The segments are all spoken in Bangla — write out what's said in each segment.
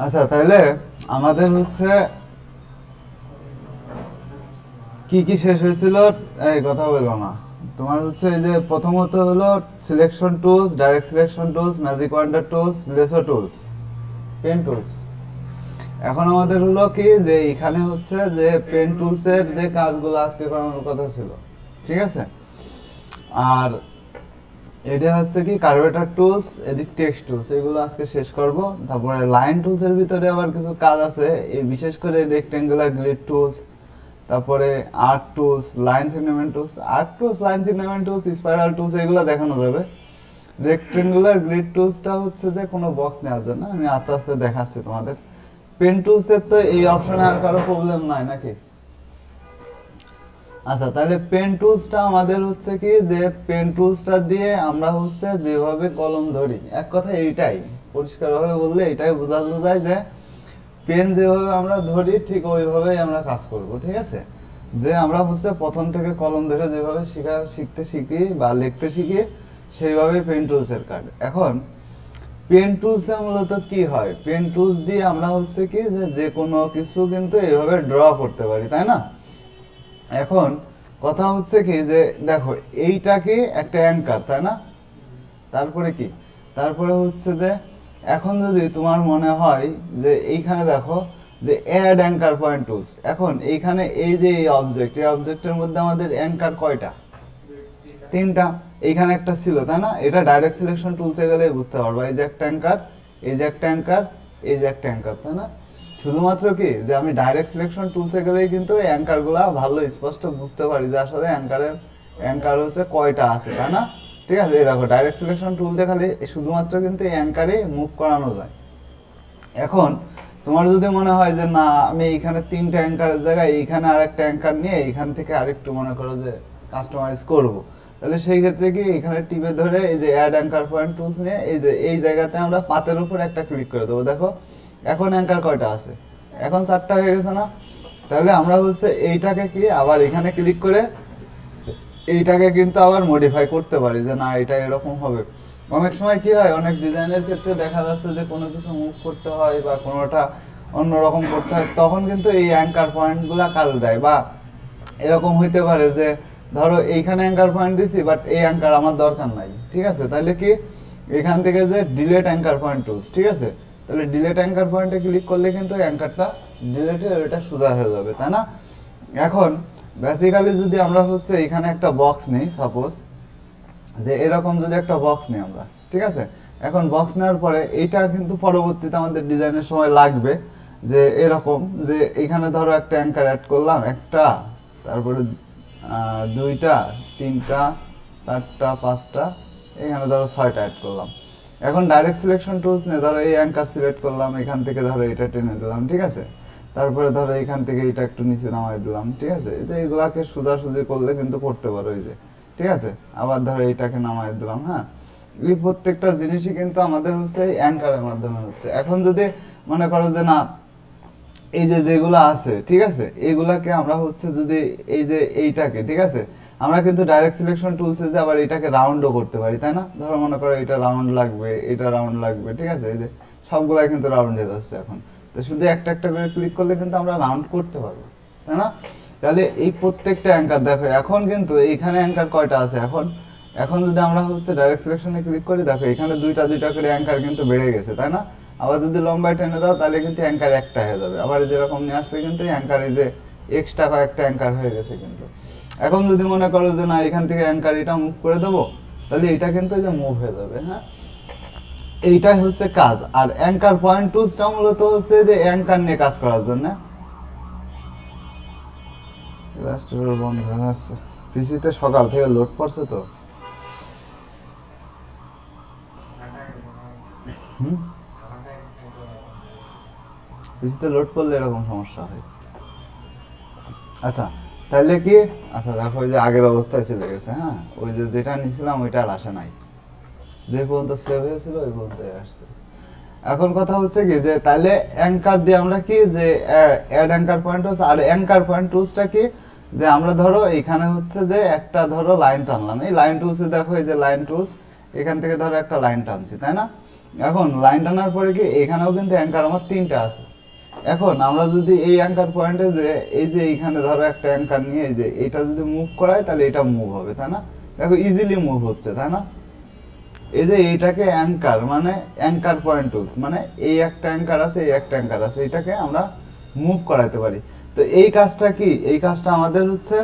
আচ্ছা তাহলে আমাদের হচ্ছে কি কি শেষ হয়েছিল, এই কথা বলবো না। তোমার হচ্ছে এই যে প্রথমত হলো selection tools, direct selection tools, magic wand tools, lasso tools, pen tools. এখন আমাদের হলো কি যে এখানে হচ্ছে যে পেন টুলস এর যে কাজগুলো আজকে করানোর কথা ছিল, ঠিক আছে। আর এটা হচ্ছে কি কার্ভেটার টুলস, এদিক টেক্সট টুলস, এগুলো আজকে শেষ করব। তারপরে লাইন টুলস এর ভিতরে আবার কিছু কাজ আছে, এই বিশেষ করে রেক্টেঙ্গুলার গ্রিড টুলস, তারপরে art tools, line segment tools, art tools, line segment tools, spiral tools, এগুলো দেখানো যাবে। রেক্টেঙ্গুলার গ্রিড টুলসটা হচ্ছে যে কোনো বক্স নেওয়ার জন্য, আমি আস্তে আস্তে দেখাচ্ছি তোমাদের। পেন টুলস এর তো এই অপশনে আর কারো প্রবলেম নাই নাকি? আচ্ছা তাহলে পেন টুলসটা আমাদের হচ্ছে কি যে পেন টুলসটা দিয়ে আমরা হচ্ছে যেভাবে কলম ধরি, এক কথা এইটাই পরিষ্কারভাবে বললে এটাই বোঝানো যায় যে পেন যেভাবে আমরা ধরি ঠিক ওইভাবেই আমরা কাজ করব, ঠিক আছে। যে আমরা হচ্ছে প্রথম থেকে কলম ধরে যেভাবে শিখতে শিখি বা লিখতে শিখি সেইভাবেই পেন টুলসের কাজ। এখন পেন টুলসে মূলত কি হয়, পেন টুলস দিয়ে আমরা হচ্ছে কি যে কোনো কিছু কিন্তু এইভাবে ড্র করতে পারি, তাই না। এখন কথা হচ্ছে কি যে দেখো এইটা কি একটা অ্যাঙ্কার, তাই না। তারপরে কি, তারপরে হচ্ছে যে এখন যদি তোমার মনে হয় যে এইখানে দেখো যে অ্যাড অ্যাঙ্কার পয়েন্ট টুলস, এখন এইখানে এই যে এই অবজেক্ট, এই অবজেক্টের মধ্যে আমাদের অ্যাঙ্কার কয়টা, তিনটা। এইখানে একটা ছিল, তাই না। এটা ডাইরেক্ট সিলেকশন টুলসে গেলে বুঝতে পারবা, এই যে একটা অ্যাঙ্কার, এই যে একটা অ্যাঙ্কার, এই যে একটা অ্যাঙ্কার, তাই না। শুধুমাত্র কি যে আমি ডাইরেক্ট সিলেকশন টুলসে গেলেই কিন্তু এই অ্যাঙ্কারগুলা ভালো স্পষ্ট বুঝতে পারি যে আসলে অ্যাঙ্কার হচ্ছে কয়টা আছে, তাই না। ঠিক আছে, এই দেখো ডাইরেক্ট সিলেকশন টুলসে খালি শুধুমাত্র কিন্তু এই অ্যাঙ্কারে মুভ করানো যায়। এখন তোমার যদি মনে হয় যে না আমি এইখানে তিনটা অ্যাঙ্কারের জায়গায় এইখানে আরেকটা অ্যাঙ্কার নিয়ে এইখান থেকে আরেকটু মনে করো যে কাস্টমাইজ করব, তাহলে সেই ক্ষেত্রে কি এখানে টিপে ধরে এই যে অ্যাড অ্যাঙ্কার পয়েন্ট টুলস নিয়ে এই যে এই জায়গাতে আমরা পাতের উপর একটা ক্লিক করে দেবো। দেখো এখন অ্যাঙ্কার কয়টা আছে, এখন 4টা হয়ে গেছে না। তাহলে আমরা হচ্ছে এইটাকে কি আবার এখানে ক্লিক করে এইটাকে কিন্তু আবার মডিফাই করতে পারি যে না এটা এরকম হবে। অনেক সময় কি হয়, অনেক ডিজাইনের ক্ষেত্রে দেখা যাচ্ছে যে কোনো কিছু মুভ করতে হয় বা কোনোটা অন্যরকম করতে হয়, তখন কিন্তু এই অ্যাঙ্কার পয়েন্টগুলো কাজ দেয়। বা এরকম হইতে পারে যে ধরো এইখানে অ্যাঙ্কার পয়েন্ট দিছি বাট এই অ্যাঙ্কার আমার দরকার নাই, ঠিক আছে। তাহলে কি এখান থেকে যে ডিলেট অ্যাঙ্কার পয়েন্ট টুলস, ঠিক আছে, তাহলে ডিলেট অ্যাঙ্কার পয়েন্টে ক্লিক করলে কিন্তু অ্যাঙ্কারটা ডিলেট হয়ে এটা সোজা হয়ে যাবে, তাই না। এখন বেসিক্যালি যদি আমরা হচ্ছে এখানে একটা বক্স নিই, সাপোজ যে এরকম যদি একটা বক্স নিই আমরা, ঠিক আছে। এখন বক্স নেওয়ার পরে এইটা কিন্তু পরবর্তীতে আমাদের ডিজাইনের সময় লাগবে যে এরকম যে এখানে ধরো একটা অ্যাঙ্কার অ্যাড করলাম, একটা, তারপরে দুইটা, তিনটা, চারটা, পাঁচটা, এখানে ধরো 6টা অ্যাড করলাম। এখন ডাইরেক্ট সিলেকশন টুলস নিয়ে ধরো এই অ্যাঙ্কার সিলেক্ট করলাম, এখান থেকে ধরো এটা টেনে দিলাম, ঠিক আছে। তারপরে ধরো এখান থেকে এটা একটু নিচে নামাই দিলাম, ঠিক আছে। এটা এগুলাকে সোজাসুজি করলে কিন্তু করতে পারো এই যে, ঠিক আছে। আবার ধরো এইটাকে নামাই দিলাম, হ্যাঁ। এই প্রত্যেকটা জিনিসই কিন্তু আমাদের হচ্ছে অ্যাঙ্কারের মাধ্যমে হচ্ছে। এখন যদি মনে করো যে না এই যে যেগুলো আছে, ঠিক আছে, এইগুলাকে আমরা হচ্ছে যদি এই যে এইটাকে, ঠিক আছে, আমরা কিন্তু ডাইরেক্ট সিলেকশন টুলসে যে আবার এটাকে রাউন্ডও করতে পারি, তাই না। ধরো মনে করো এটা রাউন্ড লাগবে, এটা রাউন্ড লাগবে, ঠিক আছে, এই যে সবগুলাই কিন্তু রাউন্ড হয়ে যাচ্ছে এখন। তো শুধু একটা একটা করে ক্লিক করলে কিন্তু আমরা রাউন্ড করতে পারবো, তাই না। তাহলে এই প্রত্যেকটা অ্যাঙ্কার দেখো এখন কিন্তু এইখানে অ্যাঙ্কার কয়টা আছে, এখন এখন যদি আমরা হচ্ছে ডাইরেক্ট সিলেকশনে ক্লিক করি, দেখো এখানে দুইটা দুইটা করে অ্যাঙ্কার কিন্তু বেড়ে গেছে, তাই না। আবার যদি লম্বায় টেনে দাও তাহলে কিন্তু অ্যাঙ্কার একটা হয়ে যাবে। আবার যেরকম নিয়ে আসলে কিন্তু অ্যাঙ্কার এই যে এক্সট্রা কয়েকটা অ্যাঙ্কার হয়ে গেছে কিন্তু। এখন যদি মনে করো যে না এখান থেকে অ্যাঙ্কার এটা মুভ করে দেবো, তাহলে এটা কিন্তু এই যে মুভ হয়ে যাবে, হ্যাঁ। এইটাই হচ্ছে কাজ। আর অ্যাঙ্কার পয়েন্ট টুলসটা মূলত হচ্ছে যে অ্যাঙ্কার নিয়ে কাজ করার জন্য। বন্ধ হয়ে যাচ্ছে, পিসিতে সকাল থেকে লোড পড়ছে তো। পিসিতে লোড করলে এরকম সমস্যা হয়। আচ্ছা তাহলে কি, আচ্ছা দেখো ওই যে আগের অবস্থায় চলে গেছে, হ্যাঁ। ওই যে যেটা নিয়েছিলাম ওইটা আর আসে নাই, যে পর্যন্ত সেভ হয়েছিল ওই পর্যন্ত আসছে। এখন কথা হচ্ছে কি যে তাহলে অ্যাঙ্কার দিয়ে আমরা কি যে অ্যাড অ্যাঙ্কার পয়েন্ট টুলস, আর অ্যাঙ্কার পয়েন্ট টুলসটা কি যে আমরা ধরো এখানে হচ্ছে যে একটা ধরো লাইন টানলাম, এই লাইন টুলসে দেখো এই যে লাইন টুলস, এখান থেকে ধরো একটা লাইন টানছি, তাই না। এখন লাইন টানার পরে কি এখানেও কিন্তু অ্যাঙ্কার আমার 3টা আছে। এখন আমরা যদি এই অ্যাঙ্কার পয়েন্টে যে এই যে এইখানে ধরো একটা অ্যাঙ্কার নিয়ে এই যে এটা যদি মুভ করাই তাহলে এটা মুভ হবে, তাই না? দেখো ইজিলি মুভ হচ্ছে, তাই না? এই যে এইটাকে অ্যাঙ্কার মানে অ্যাঙ্কার পয়েন্ট টুলস, মানে এই একটা অ্যাঙ্কার আছে, এই একটা অ্যাঙ্কার আছে, এটাকে আমরা মুভ করাতে পারি। তো এই কাজটা কি, এই কাজটা আমাদের হচ্ছে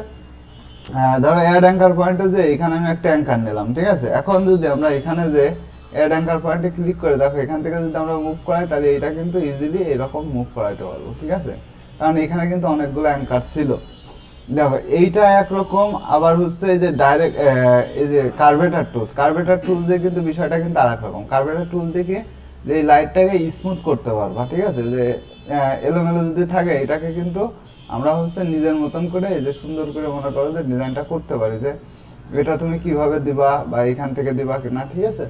ধরো অ্যাড অ্যাঙ্কার পয়েন্টে যে এখানে আমি একটা অ্যাঙ্কার নিলাম, ঠিক আছে? এখন যদি আমরা এখানে যে অ্যাড অ্যাঙ্কার পয়েন্টে ক্লিক করে দেখো এখান থেকে যদি আমরা মুভ করাই তাহলে এটা কিন্তু ইজিলি এরকম মুভ করাইতে পারবো, ঠিক আছে? কারণ এখানে কিন্তু অনেকগুলো অ্যাঙ্কার ছিল। দেখো এইটা একরকম, আবার হচ্ছে এই যে ডাইরেক্ট এই যে কার্ভেটার টুলস দিয়ে কিন্তু বিষয়টা কিন্তু আরেক রকম। কার্ভেটার টুলস দিয়ে যে এই লাইটটাকে স্মুথ করতে পারবা, ঠিক আছে? যে এলোমেলো যদি থাকে এটাকে কিন্তু আমরা হচ্ছে নিজের মতন করে এই যে সুন্দর করে মনে করো যে ডিজাইনটা করতে পারি, যে এটা তুমি কিভাবে দিবা বা এখান থেকে দিবা কিনা, ঠিক আছে?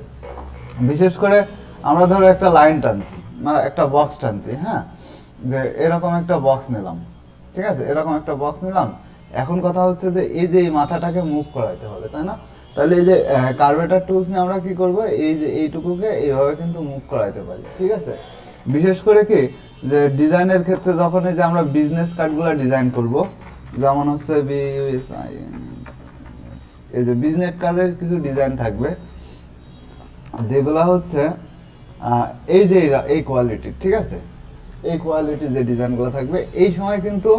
বিশেষ করে আমরা ধরো একটা লাইন টানছি বা একটা বক্স টানছি, হ্যাঁ, যে এরকম একটা বক্স নিলাম, ঠিক আছে? এরকম একটা বক্স নিলাম। এখন কথা হচ্ছে যে এই যে এই মাথাটাকে মুভ করাইতে হবে, তাই না? তাহলে এই যে কার্ভেটার টুলস নিয়ে আমরা কি করব, এই যে এইটুকুকে এইভাবে কিন্তু মুভ করাইতে পারি, ঠিক আছে? বিশেষ করে কি যে ডিজাইনের ক্ষেত্রে যখন এই যে আমরা বিজনেস কার্ডগুলো ডিজাইন করব, যেমন হচ্ছে এই যে বিজনেস কার্ডের কিছু ডিজাইন থাকবে যেগুলা হচ্ছে এই যে এই কোয়ালিটি, ঠিক আছে? এই কোয়ালিটি যে ডিজাইনগুলো থাকবে এই সময় কিন্তু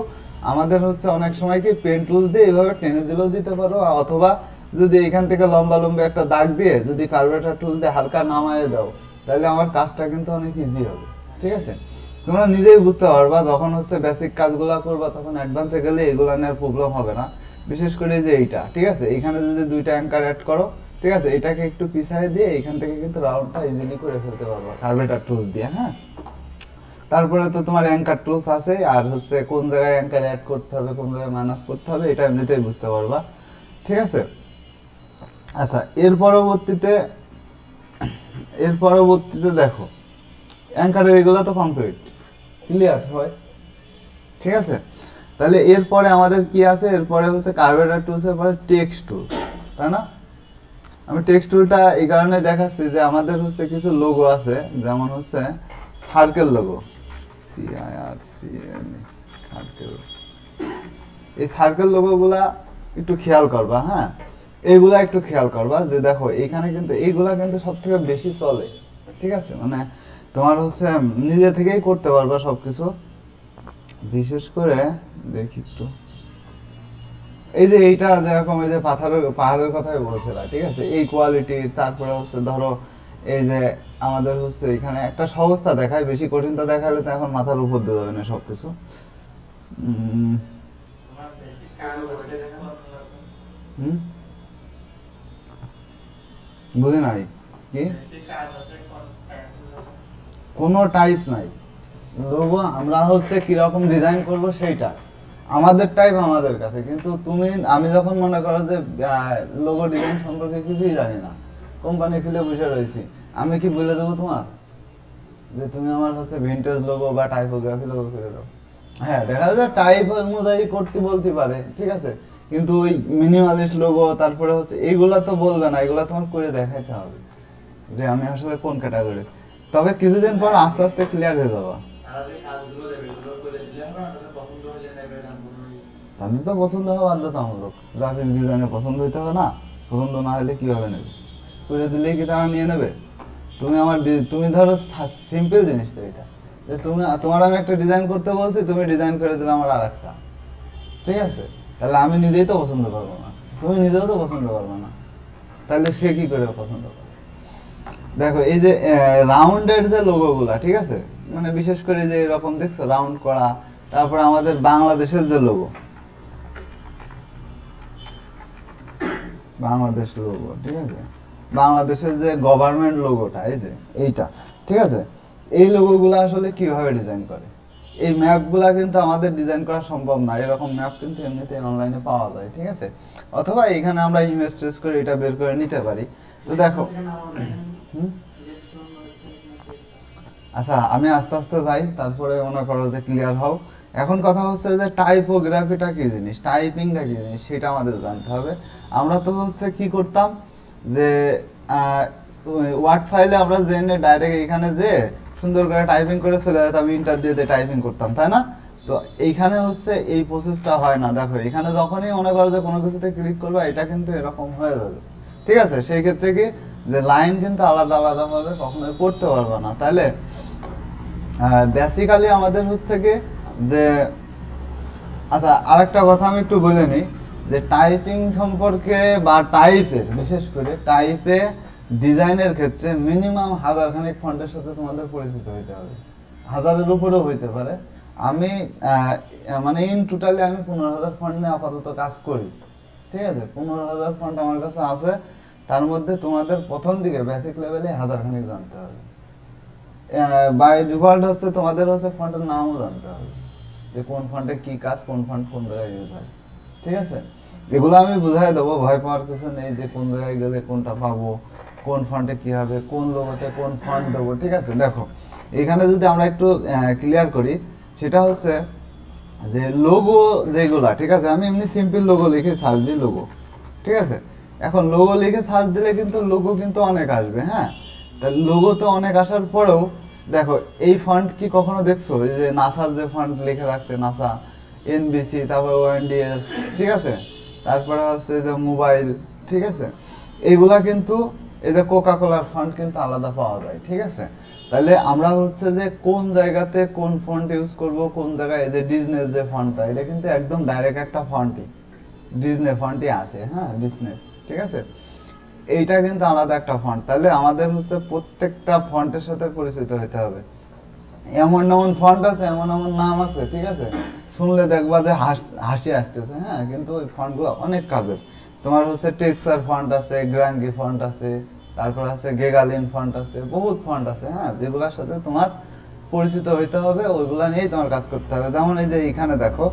আমাদের হচ্ছে অনেক সময় কি পেন টুলস দিয়ে এইভাবে টেনে দিলেও দিতে পারো, অথবা যদি এখান থেকে লম্বা লম্বা একটা দাগ দিয়ে যদি কার্ভেটার টুল দিয়ে হালকা নামায় দাও তাহলে আমার কাজটা কিন্তু অনেক ইজি হবে, ঠিক আছে? তোমরা নিজেই বুঝতে পারবা যখন হচ্ছে বেসিক কাজগুলো করবা তখন অ্যাডভান্সে গেলে এগুলো নেওয়ার প্রবলেম হবে না। বিশেষ করে যে এইটা, ঠিক আছে? এখানে যদি 2টা অ্যাঙ্কার অ্যাড করো, ঠিক আছে, এটাকে একটু পিছায় দিয়ে এখান থেকে কিন্তু রাউন্ডটা ইজিলি করে ফেলতে পারবা কার্ভেটার টুলস দিয়ে, হ্যাঁ? তারপরে তো তোমার অ্যাঙ্কার টুলস আছে, আর হচ্ছে কোন জায়গায় অ্যাঙ্কার অ্যাড করতে হবে কোন জায়গায় মাইনাস করতে হবে এটা এমনিতেই বুঝতে পারবা, ঠিক আছে? আচ্ছা, এর পরবর্তীতে দেখো অ্যাঙ্কারের এগুলো তো কমপ্লিট, ক্লিয়ার হয়, ঠিক আছে? তাহলে এরপরে আমাদের কি আছে, এরপরে হচ্ছে কার্ভেটার টুলসের পরে টেক্সট টুল, তাই না? আমি টেক্সট টুলটা এই কারণে দেখাচ্ছি যে আমাদের হচ্ছে কিছু লোগো আছে, যেমন হচ্ছে সার্কেল লোগো, CIRCL সার্কেল। এই সার্কেল লোগোগুলা একটু খেয়াল করবা, হ্যাঁ? এইগুলা একটু খেয়াল করবা যে দেখো এইখানে কিন্তু এইগুলা কিন্তু সব থেকে বেশি চলে, ঠিক আছে? মানে তোমার হচ্ছে নিজে থেকেই করতে পারবা সবকিছু। বিশেষ করে দেখি একটু এই যে এইটা যেরকম এই যে পাহাড়ের কথাই বলছিলাম, ঠিক আছে? এই কোয়ালিটির, তারপরে হচ্ছে ধরো এই যে আমাদের হচ্ছে এখানে একটা সহজতা দেখায়, বেশি কঠিনতা দেখালে তো এখন মাথার উপর দিয়ে যাবে না সবকিছু। বুঝি নাই কি, কোনো টাইপ নাই লোগো, আমরা হচ্ছে কিরকম ডিজাইন করব সেইটা আমাদের টাইপ আমাদের কাছে। কিন্তু আমি যখন মনে করো যে লোগো ডিজাইন সম্পর্কে কিছুই জানি না, কোম্পানি খুলে বসে রয়েছি, আমি কি বলে দেবো তোমার যে তুমি আমার হচ্ছে ভিন্টেজ লোগো বা টাইপোগ্রাফি লোগো করে দাও? হ্যাঁ, দেখা যায় টাইপ অনুযায়ী করতে বলতে পারে, ঠিক আছে? কিন্তু ওই মিনিমালিস্ট লোগো তারপরে হচ্ছে এইগুলা তো বলবে না, এগুলা তোমার করে দেখাইতে হবে যে আমি আসলে কোন ক্যাটাগরি। তবে কিছুদিন পর আস্তে আস্তে ক্লিয়ার হয়ে যাবা। তাদের তো পছন্দ হওয়া বাধ্যতামূলক, গ্রাফিক্স ডিজাইনের পছন্দ হইতে হবে না? পছন্দ না হলে কিভাবে নেবে? করে দিলেই কি তারা নিয়ে নেবে? তুমি ধরো সিম্পল জিনিস তো এটা, যে তোমার আমি একটা ডিজাইন করতে বলছি, তুমি ডিজাইন করে দিলে আমার আর একটা, ঠিক আছে? তাহলে আমি নিজেই তো পছন্দ করবো না, তুমি নিজেও তো পছন্দ করবে না, তাহলে সে কি করে পছন্দ করবে? দেখো এই যে রাউন্ডের যে লোগোগুলা, ঠিক আছে? মানে বিশেষ করে যে এরকম দেখছো রাউন্ড করা, তারপর আমাদের বাংলাদেশের যে লোগো, বাংলাদেশ লোগো, ঠিক আছে? বাংলাদেশের যে গভর্নমেন্ট লোগোটা এই যে এইটা, ঠিক আছে? এই লোগোগুলো আসলে কিভাবে ডিজাইন করে? এই ম্যাপগুলা কিন্তু আমাদের ডিজাইন করা সম্ভব না, এরকম ম্যাপ কিন্তু এমনিতে অনলাইনে পাওয়া যায়, ঠিক আছে? অথবা এখানে আমরা ইমেজ ট্রেস করে এটা বের করে নিতে পারি। তো দেখো আচ্ছা, আমি আস্তে আস্তে যাই, তারপরে মনে করো যে ক্লিয়ার হও। এখন কথা হচ্ছে যে টাইপোগ্রাফিটা কি জিনিস, টাইপিংটা কি জিনিস সেটা আমাদের জানতে হবে। আমরা তো হচ্ছে কি করতাম যে ওয়ার্ড ফাইলে আমরা জেনে ডাইরেক্ট এখানে যে সুন্দর করে টাইপিং করে চলে যেতাম, ইন্টার দিয়ে টাইপিং করতাম, তাই না? তো এইখানে হচ্ছে এই প্রসেসটা হয় না। দেখো এখানে যখনই মনে করো যে কোনো কিছুতে ক্লিক করবে, এটা কিন্তু এরকম হয়ে যাবে, ঠিক আছে? সেই ক্ষেত্রে কি যে লাইন কিন্তু আলাদা আলাদা ভাবে কখনোই করতে পারবে না। তাহলে বেসিক্যালি আমাদের হচ্ছে কি যে, আচ্ছা আরেকটা কথা আমি একটু বলে নিই যে টাইপিং সম্পর্কে বা টাইপের, বিশেষ করে টাইপে ডিজাইনের ক্ষেত্রে মিনিমাম 1000 খানিক ফন্টের সাথে তোমাদের পরিচিত হইতে হবে, 1000-এর উপরেও হইতে পারে। আমি মানে ইন টোটালি আমি 15,000 ফন্ট নিয়ে আপাতত কাজ করি, ঠিক আছে? 15,000 ফন্ট আমার কাছে আছে, তার মধ্যে তোমাদের প্রথম দিকে বেসিক লেভেলে 1000 খানিক জানতে হবে। বাই ডিফল্ট হচ্ছে তোমাদের হচ্ছে ফন্টের নামও জানতে হবে, যে কোন ফন্টে কি কাজ, কোন ফন্ট কোন জায়গায় ইউজ হয়, ঠিক আছে? এগুলো আমি বুঝাই দেবো, ভয় পাওয়ার কিছু নেই যে কোন জায়গায় গেলে কোনটা পাবো, কোন ফন্টে কি হবে, কোন লোগোতে কোন ফন্ট দেবো, ঠিক আছে? দেখো এখানে যদি আমরা একটু ক্লিয়ার করি, সেটা হচ্ছে যে লোগো যেগুলা, ঠিক আছে? আমি এমনি সিম্পল লোগো লিখে সার্চ দিই লোগো, ঠিক আছে? এখন লোগো লিখে সার্চ দিলে কিন্তু লোগো কিন্তু অনেক আসবে, হ্যাঁ? তা লোগো তো অনেক আসার পরেও দেখো এই ফন্ট কি কখনো দেখছো এই যে নাসার যে ফন্ট লিখে রাখছে, নাসা, এনবিসি, তারপর ওএনডিএস, ঠিক আছে? তারপরে হচ্ছে যে মোবাইল, ঠিক আছে? এইগুলা কিন্তু এই যে কোকা কোলার ফন্ট কিন্তু আলাদা পাওয়া যায়, ঠিক আছে? তাহলে আমরা হচ্ছে যে কোন জায়গাতে কোন ফন্ট ইউজ করব, কোন জায়গায় এই যে ডিজনে যে ফন্টটা, এটা কিন্তু একদম ডাইরেক্ট একটা ফন্টই, ডিজনে ফন্টই আছে, হ্যাঁ ডিজনে, ঠিক আছে? এইটা কিন্তু আলাদা একটা ফন্ট। তাহলে আমাদের হচ্ছে প্রত্যেকটা ফন্টের সাথে পরিচিত হতে হবে। এমন এমন ফন্ট আছে, এমন এমন নাম আছে, ঠিক আছে? শুনলে দেখবা যে হাসি আসতেছে, হ্যাঁ, কিন্তু ওই ফন্টগুলো অনেক কাজের। তোমার হচ্ছে টেক্সার ফন্ট আছে, গ্রাঙ্গি ফন্ট আছে, তারপর আছে গেগালিন ফন্ট আছে, বহুত ফন্ট আছে, হ্যাঁ, যেগুলোর সাথে তোমার পরিচিত হইতে হবে, ওইগুলা নিয়েই তোমার কাজ করতে হবে। যেমন এই যে এখানে দেখো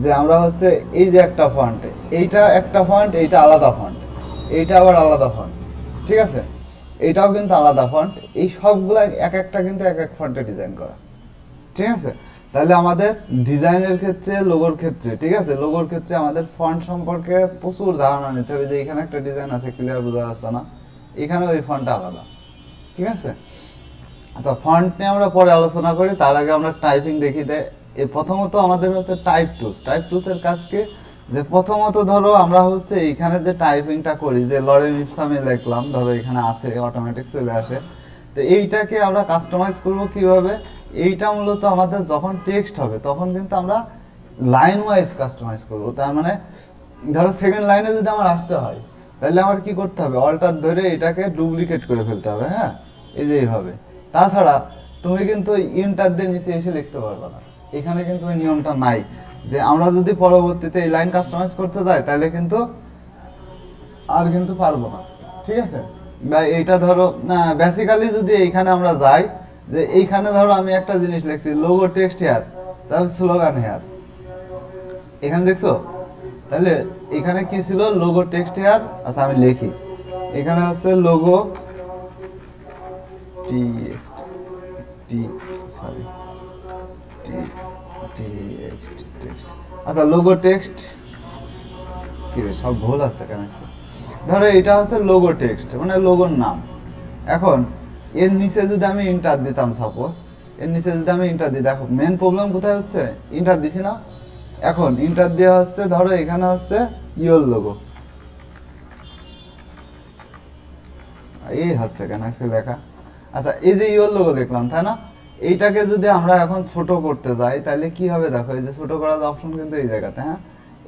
যে আমরা হচ্ছে এই যে একটা ফন্ট, এইটা একটা ফন্ট, এইটা আলাদা ফন্ট, এইটা আবার আলাদা ফন্ট, ঠিক আছে? এইটাও কিন্তু আলাদা ফন্ট। এই সবগুলা এক একটা কিন্তু এক এক ফন্টে ডিজাইন করা, ঠিক আছে? তাহলে আমাদের ডিজাইনের ক্ষেত্রে, লোগোর ক্ষেত্রে, ঠিক আছে, লোগোর ক্ষেত্রে আমাদের ফন্ট সম্পর্কে প্রচুর ধারণা নিতে হবে। যে এখানে একটা ডিজাইন আছে, ক্লিয়ার বোঝা যাচ্ছে না, এখানে ওই ফন্টটা আলাদা, ঠিক আছে? আচ্ছা ফন্ট নিয়ে আমরা পরে আলোচনা করি, তার আগে আমরা টাইপিং দেখি। প্রথমত আমাদের হচ্ছে টাইপ টুলস। টাইপ টুলসের কাজ কি যে প্রথমত ধরো আমরা হচ্ছে এইখানে যে টাইপিংটা করি, যে লরেম ইপসামে লিখলাম, ধরো এখানে আছে অটোমেটিক চলে আসে, তো এইটাকে আমরা কাস্টমাইজ করব কিভাবে? এইটা মূলত আমাদের যখন টেক্সট হবে তখন কিন্তু আমরা লাইন ওয়াইজ কাস্টমাইজ করব। তার মানে ধরো সেকেন্ড লাইনে যদি আমার আসতে হয়, তাহলে আমার কি করতে হবে? অল্টার ধরে এটাকে ডুপ্লিকেট করে ফেলতে হবে, হ্যাঁ, এই যে এইভাবে। তাছাড়া তুমি কিন্তু ইন্টার দিয়ে নিচে এসে লিখতে পারবে না, এখানে কিন্তু ওই নিয়মটা নাই। যে আমরা যদি পরবর্তীতে এই লাইন কাস্টমাইজ করতে যাই, তাহলে কিন্তু আর কিন্তু পারবো না, ঠিক আছে? বা এইটা ধরো বেসিক্যালি যদি এইখানে আমরা যাই, যে এইখানে ধরো আমি একটা জিনিস লিখছি, লোগো টেক্সট হেয়ার, তারপর স্লোগান হেয়ার, এখানে দেখছো? তাহলে এখানে কি ছিল? Logo text here. আচ্ছা আমি লিখি, এখানে হচ্ছে লোগো আচ্ছা লোগো টেক্সট, কি রে সব ভুল আছে কেন? ধরো এটা হচ্ছে লোগো টেক্সট, মানে লোগোর নাম। এখন এর নিচে যদি আমি ইন্টার দিতাম, সাপোজ এর নিচে যদি আমি ইন্টার দিই, দেখো মেন প্রবলেম কোথায় হচ্ছে? ইন্টার দিছি না, এখন ইন্টার দেওয়া হচ্ছে, ধরো এখানে হচ্ছে ইয়োর লোগো, এই হচ্ছে কেন আজকে লেখা। আচ্ছা এই যে ইয়োর লোগো লিখলাম, তাই না? এইটাকে যদি আমরা এখন ছোট করতে যাই, তাহলে কি হবে? দেখো এই যে ছোট করার অপশন কিন্তু এই জায়গাতে, হ্যাঁ,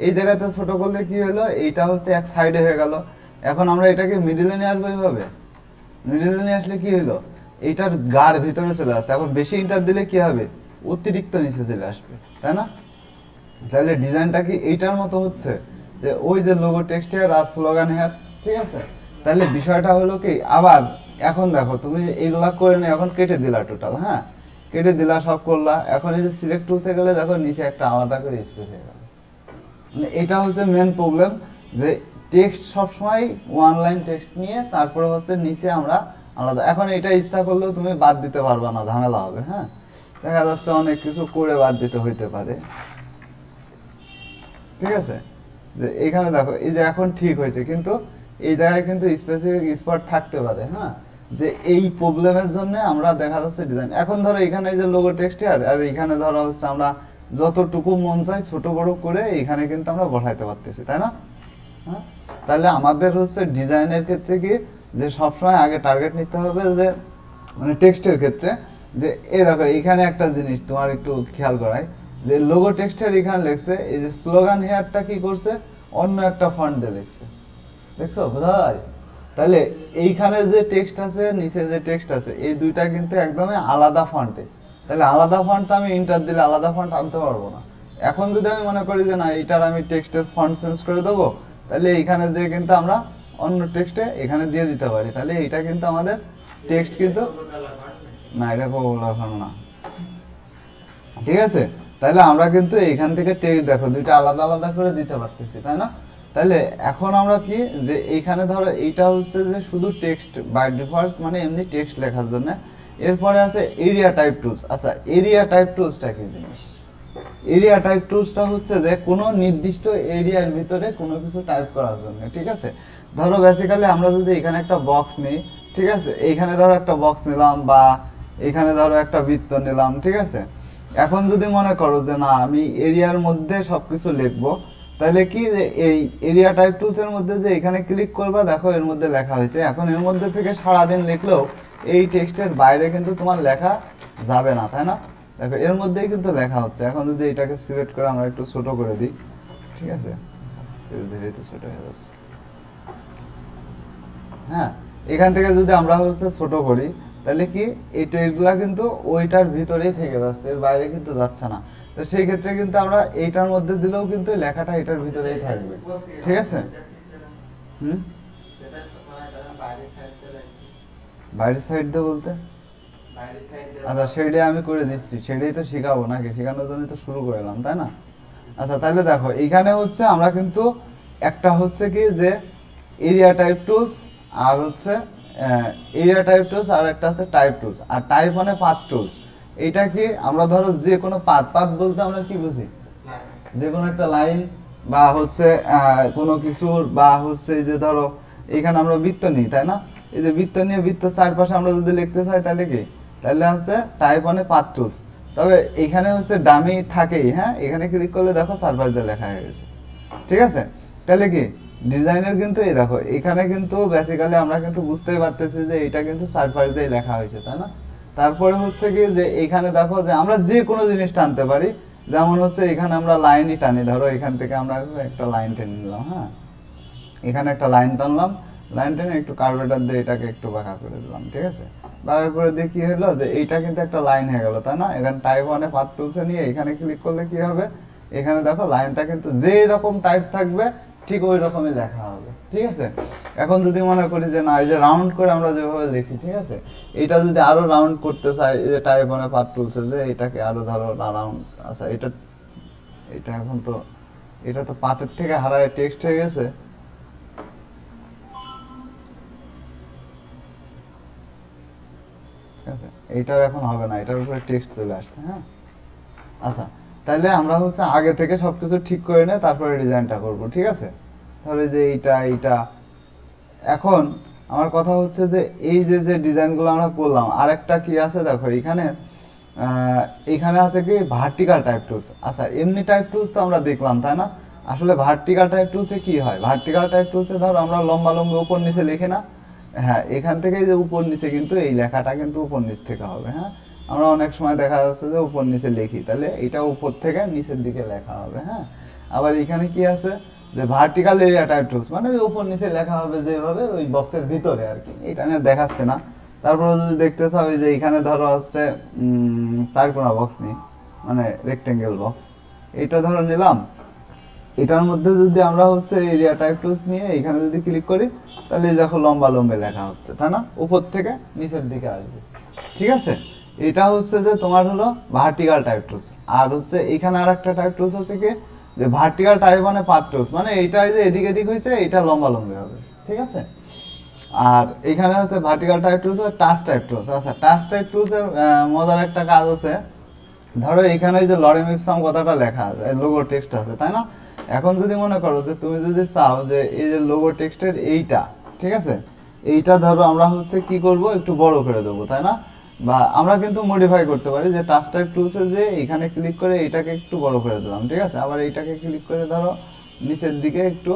এই জায়গাতে ছোট করলে কি হলো? এইটা হচ্ছে এক সাইডে হয়ে গেল। এখন আমরা এটাকে মিডিলে নিয়ে আসবো, এইভাবে মিডিলে নিয়ে আসলে কি হলো? এইটার গার ভিতরে চলে আসছে। এখন বেশি ইন্টার দিলে কি হবে? অতিরিক্ত নিচে চলে আসবে, তাই না? তাহলে ডিজাইনটা কি এইটার মতো হচ্ছে, যে ওই যে লোগো টেক্সট হেয়ার আর স্লোগান হেয়ার, ঠিক আছে? তাহলে বিষয়টা হলো কি, আবার এখন দেখো তুমি এইগুলা করে নিয়ে এখন কেটে দিলা টোটাল, হ্যাঁ, কেটে দিলা, সব করলা। এখন এই যে সিলেক্ট টুলসে গেলে দেখো নিচে একটা আলাদা করে স্পেস হয়ে গেল। মানে এটা হচ্ছে মেন প্রবলেম, যে টেক্সট সবসময় ওয়ান লাইন টেক্সট নিয়ে তারপরে হচ্ছে নিচে আমরা আলাদা। এখন এটা ইচ্ছা করলেও তুমি বাদ দিতে পারবা না, ঝামেলা হবে, হ্যাঁ, দেখা যাচ্ছে অনেক কিছু করে বাদ দিতে হইতে পারে, ঠিক আছে? যে এখানে দেখো এই যে এখন ঠিক হয়েছে, কিন্তু এই জায়গায় কিন্তু স্পেসিফিক স্পট থাকতে পারে, হ্যাঁ, যে এই প্রবলেমের জন্য আমরা দেখা যাচ্ছে ডিজাইন, এখন ধরো এখানে যে লোগো টেক্সচার আর এখানে ধরো হচ্ছে আমরা যতটুকু মন চাই ছোট বড় করে এখানে কিন্তু আমরা বসাইতে পারতেছি, তাই না? হ্যাঁ, তাহলে আমাদের হচ্ছে ডিজাইনের ক্ষেত্রে কি যে সবসময় আগে টার্গেট নিতে হবে যে মানে টেক্সটের ক্ষেত্রে যে এই দেখো এখানে একটা জিনিস তোমার একটু খেয়াল করাই যে লোগো টেক্সটের এখানে লিখছে এই যে স্লোগান হেয়ারটা কি করছে অন্য একটা ফন্ট দিয়ে লিখছে, দেখছো বোঝা যায়? তাহলে এইখানে যে টেক্সট আছে নিচে যে টেক্সট আছে এই দুইটা কিন্তু একদমই আলাদা ফন্টে, তাহলে আলাদা ফন্ট আমি ইন্টার দিলে আলাদা ফন্ট আনতে পারবো না। এখন যদি আমি মনে করি যে না এটার আমি টেক্সটের ফন্ট চেঞ্জ করে দেবো, তাহলে এইখানে যে কিন্তু আমরা অন্য টেক্সটে এখানে দিয়ে দিতে পারি, তাহলে এইটা কিন্তু আমাদের টেক্সট কিন্তু না, এটা পপুলার ফন্ট না, ঠিক আছে? তাহলে আমরা কিন্তু এইখান থেকে টেক্সট দেখো দুইটা আলাদা আলাদা করে দিতে পারতেছি, তাই না? তাহলে এখন আমরা কি যে এইখানে ধরো এইটা হচ্ছে যে শুধু টেক্সট বাই ডিফল্ট মানে এমনি টেক্সট লেখার জন্য। এরপরে আছে এরিয়া টাইপ টুলস। আচ্ছা, এরিয়া টাইপ টুলসটা কি জিনিস? এরিয়া টাইপ টুলসটা হচ্ছে যে কোনো নির্দিষ্ট এরিয়ার ভিতরে কোনো কিছু টাইপ করার জন্য, ঠিক আছে? ধরো বেসিক্যালি আমরা যদি এখানে একটা বক্স নিই, ঠিক আছে, এইখানে ধরো একটা বক্স নিলাম বা এখানে ধরো একটা বৃত্ত নিলাম, ঠিক আছে? এখন যদি মনে করো যে না আমি এরিয়ার মধ্যে সবকিছু লিখবো, তাহলে কি যে এই এরিয়া টাইপ টুলস এর মধ্যে যে এখানে ক্লিক করবা দেখো এর মধ্যে লেখা হয়েছে। এখন এর মধ্যে থেকে সারাদিন লিখলেও এই টেক্সটের বাইরে কিন্তু তোমার লেখা যাবে না, তাই না? দেখো এর মধ্যেই কিন্তু লেখা হচ্ছে। এখন যদি এটাকে সিলেক্ট করে আমরা একটু ছোট করে দিই, ঠিক আছে, ধীরে ধীরে তো ছোট হয়ে যাচ্ছে। হ্যাঁ, এখান থেকে যদি আমরা হচ্ছে ছোট করি তাহলে কি এই টেক্সটগুলা কিন্তু ওইটার ভিতরেই থেকে যাচ্ছে, এর বাইরে কিন্তু যাচ্ছে না। তো সেই ক্ষেত্রে কিন্তু আমরা এইটার মধ্যে দিলেও কিন্তু লেখাটা এটার ভিতরেই থাকবে, ঠিক আছে? বাইরের সাইড দিয়ে বলতে আচ্ছা সেটাই আমি করে দিচ্ছি, সেটাই তো শেখাবো নাকি, শেখানোর জন্য তো শুরু করলাম, তাই না? আচ্ছা তাহলে দেখো এইখানে হচ্ছে আমরা কিন্তু একটা হচ্ছে কি যে এরিয়া টাইপ টুলস আর হচ্ছে এরিয়া টাইপ টুলস আর একটা আছে টাইপ টুলস, আর টাইপ মানে পাথ টুলস। এইটা কি আমরা ধরো যে কোনো পাথ, পাথ বলতে আমরা কি বুঝি? যে কোনো একটা লাইন বা হচ্ছে কোনো কিছুর বা হচ্ছে এই যে ধরো এখানে আমরা বৃত্ত নিই, তাই না? এই যে বৃত্ত নিয়ে বৃত্তের চারপাশে আমরা যদি লিখতে চাই তাহলে কি, তাহলে হচ্ছে টাইপ মানে পাথ টুলস। তবে এখানে হচ্ছে ডামি থাকেই, হ্যাঁ, এখানে ক্লিক করলে দেখো চারপাশ দিয়ে লেখা হয়ে গেছে, ঠিক আছে? তাহলে কি ডিজাইনের কিন্তু এই দেখো এখানে কিন্তু বেসিক্যালি আমরা কিন্তু বুঝতেই পারতেছি যে এটা কিন্তু চারপাশ দিয়ে লেখা হয়েছে, তাই না? তারপরে হচ্ছে কি যে এখানে দেখো যে আমরা যে কোনো জিনিস টানতে পারি, যেমন হচ্ছে এখানে আমরা লাইনই টানি, ধরো এখান থেকে আমরা একটা লাইন টেনে নিলাম, হ্যাঁ, এখানে একটা লাইন টানলাম, লাইন টেনে একটু কার্ভেটার দিয়ে এটাকে একটু বাঁকা করে দিলাম, ঠিক আছে? বাঁকা করে দিয়ে কি হলো যে এইটা কিন্তু একটা লাইন হয়ে গেল, তাই না? এখানে টাইপ ওয়ানে পাথ টুলসে নিয়ে এখানে ক্লিক করলে কি হবে, এখানে দেখো লাইনটা কিন্তু যে রকম টাইপ থাকবে ঠিক ওই রকমই লেখা হবে, ঠিক আছে? এখন যদি মনে করি যে না এই যে রাউন্ড করে আমরা যেভাবে লিখি, ঠিক আছে, এটা যদি আরো রাউন্ড করতে চাই, এই যে টাইপ ওয়ানে পাথ টুলসে যে এটাকে আরো ধরো রাউন্ড, আচ্ছা এটা এটা এখন তো এটা তো পাথের থেকে হারায় টেক্সট হয়ে গেছে, ঠিক আছে? এইটার এখন হবে না, এটার উপরে টেক্সট চলে আসছে, হ্যাঁ। আচ্ছা তাহলে আমরা হচ্ছে আগে থেকে সবকিছু ঠিক করে নিয়ে তারপরে ডিজাইনটা করব, ঠিক আছে? তাহলে যে এইটা এখন আমার কথা হচ্ছে যে এই যে যে ডিজাইনগুলো আমরা করলাম আরেকটা কি আছে দেখো এখানে এখানে আছে কি ভার্টিক্যাল টাইপ টুলস। আচ্ছা এমনি টাইপ টুলস তো আমরা দেখলাম, তাই না? আসলে ভার্টিক্যাল টাইপ টুলসে কি হয়, ভার্টিক্যাল টাইপ টুলসে ধরো আমরা লম্বা লম্বা উপর নিচে লিখি না, হ্যাঁ, এখান থেকে যে উপর নিচে কিন্তু এই লেখাটা কিন্তু উপর নিচ থেকে হবে, হ্যাঁ। আমরা অনেক সময় দেখা যাচ্ছে যে উপর নিচে লিখি, তাহলে এটা উপর থেকে নিচের দিকে লেখা হবে, হ্যাঁ। আবার এখানে কি আছে যে ভার্টিক্যাল এরিয়া টাইপ টুলস মানে যে উপর নিচে লেখা হবে যেভাবে ওই বক্সের ভিতরে আর কি, এটা নিয়ে দেখাচ্ছে না। তারপরে যদি দেখতে চাও যে এখানে ধরো হচ্ছে চারকোনা বক্স নিই মানে রেক্টেঙ্গেল বক্স, এটা ধরো নিলাম, এটার মধ্যে যদি আমরা হচ্ছে এরিয়া টাইপ টুলস নিয়ে এখানে যদি ক্লিক করি তাহলে দেখো লম্বা লম্বা লেখা হচ্ছে, তাই না? উপর থেকে নিচের দিকে আসবে, ঠিক আছে? এটা হচ্ছে যে তোমার হলো ভার্টিক্যাল টাইপ টুলস। আর হচ্ছে এখানে আরেকটা টাইপ টুলস হচ্ছে কি যে ভার্টিক্যাল টাইপ মানে পাথ টুলস, মানে এইটা যে এদিক এদিক হয়েছে এটা লম্বা লম্বা হবে, ঠিক আছে? আর এখানে হচ্ছে ভার্টিক্যাল টাইপ টুলস আর টাচ টাইপ টুলস। আচ্ছা টাচ টাইপ টুলস এর মজার একটা কাজ আছে, ধরো এখানে যে লরেম ইপসাম কথাটা লেখা আছে, লোগো টেক্সট আছে, তাই না? এখন যদি মনে করো যে তুমি যদি চাও যে এই যে লোগো টেক্সটের এইটা, ঠিক আছে, এইটা ধরো আমরা হচ্ছে কি করব, একটু বড় করে দেবো, তাই না? বা আমরা কিন্তু মডিফাই করতে পারি যে টাচ টাইপ টুলসে যে এখানে ক্লিক করে এইটাকে একটু বড় করে দিলাম, ঠিক আছে? আবার এইটাকে ক্লিক করে ধরো নিচের দিকে একটু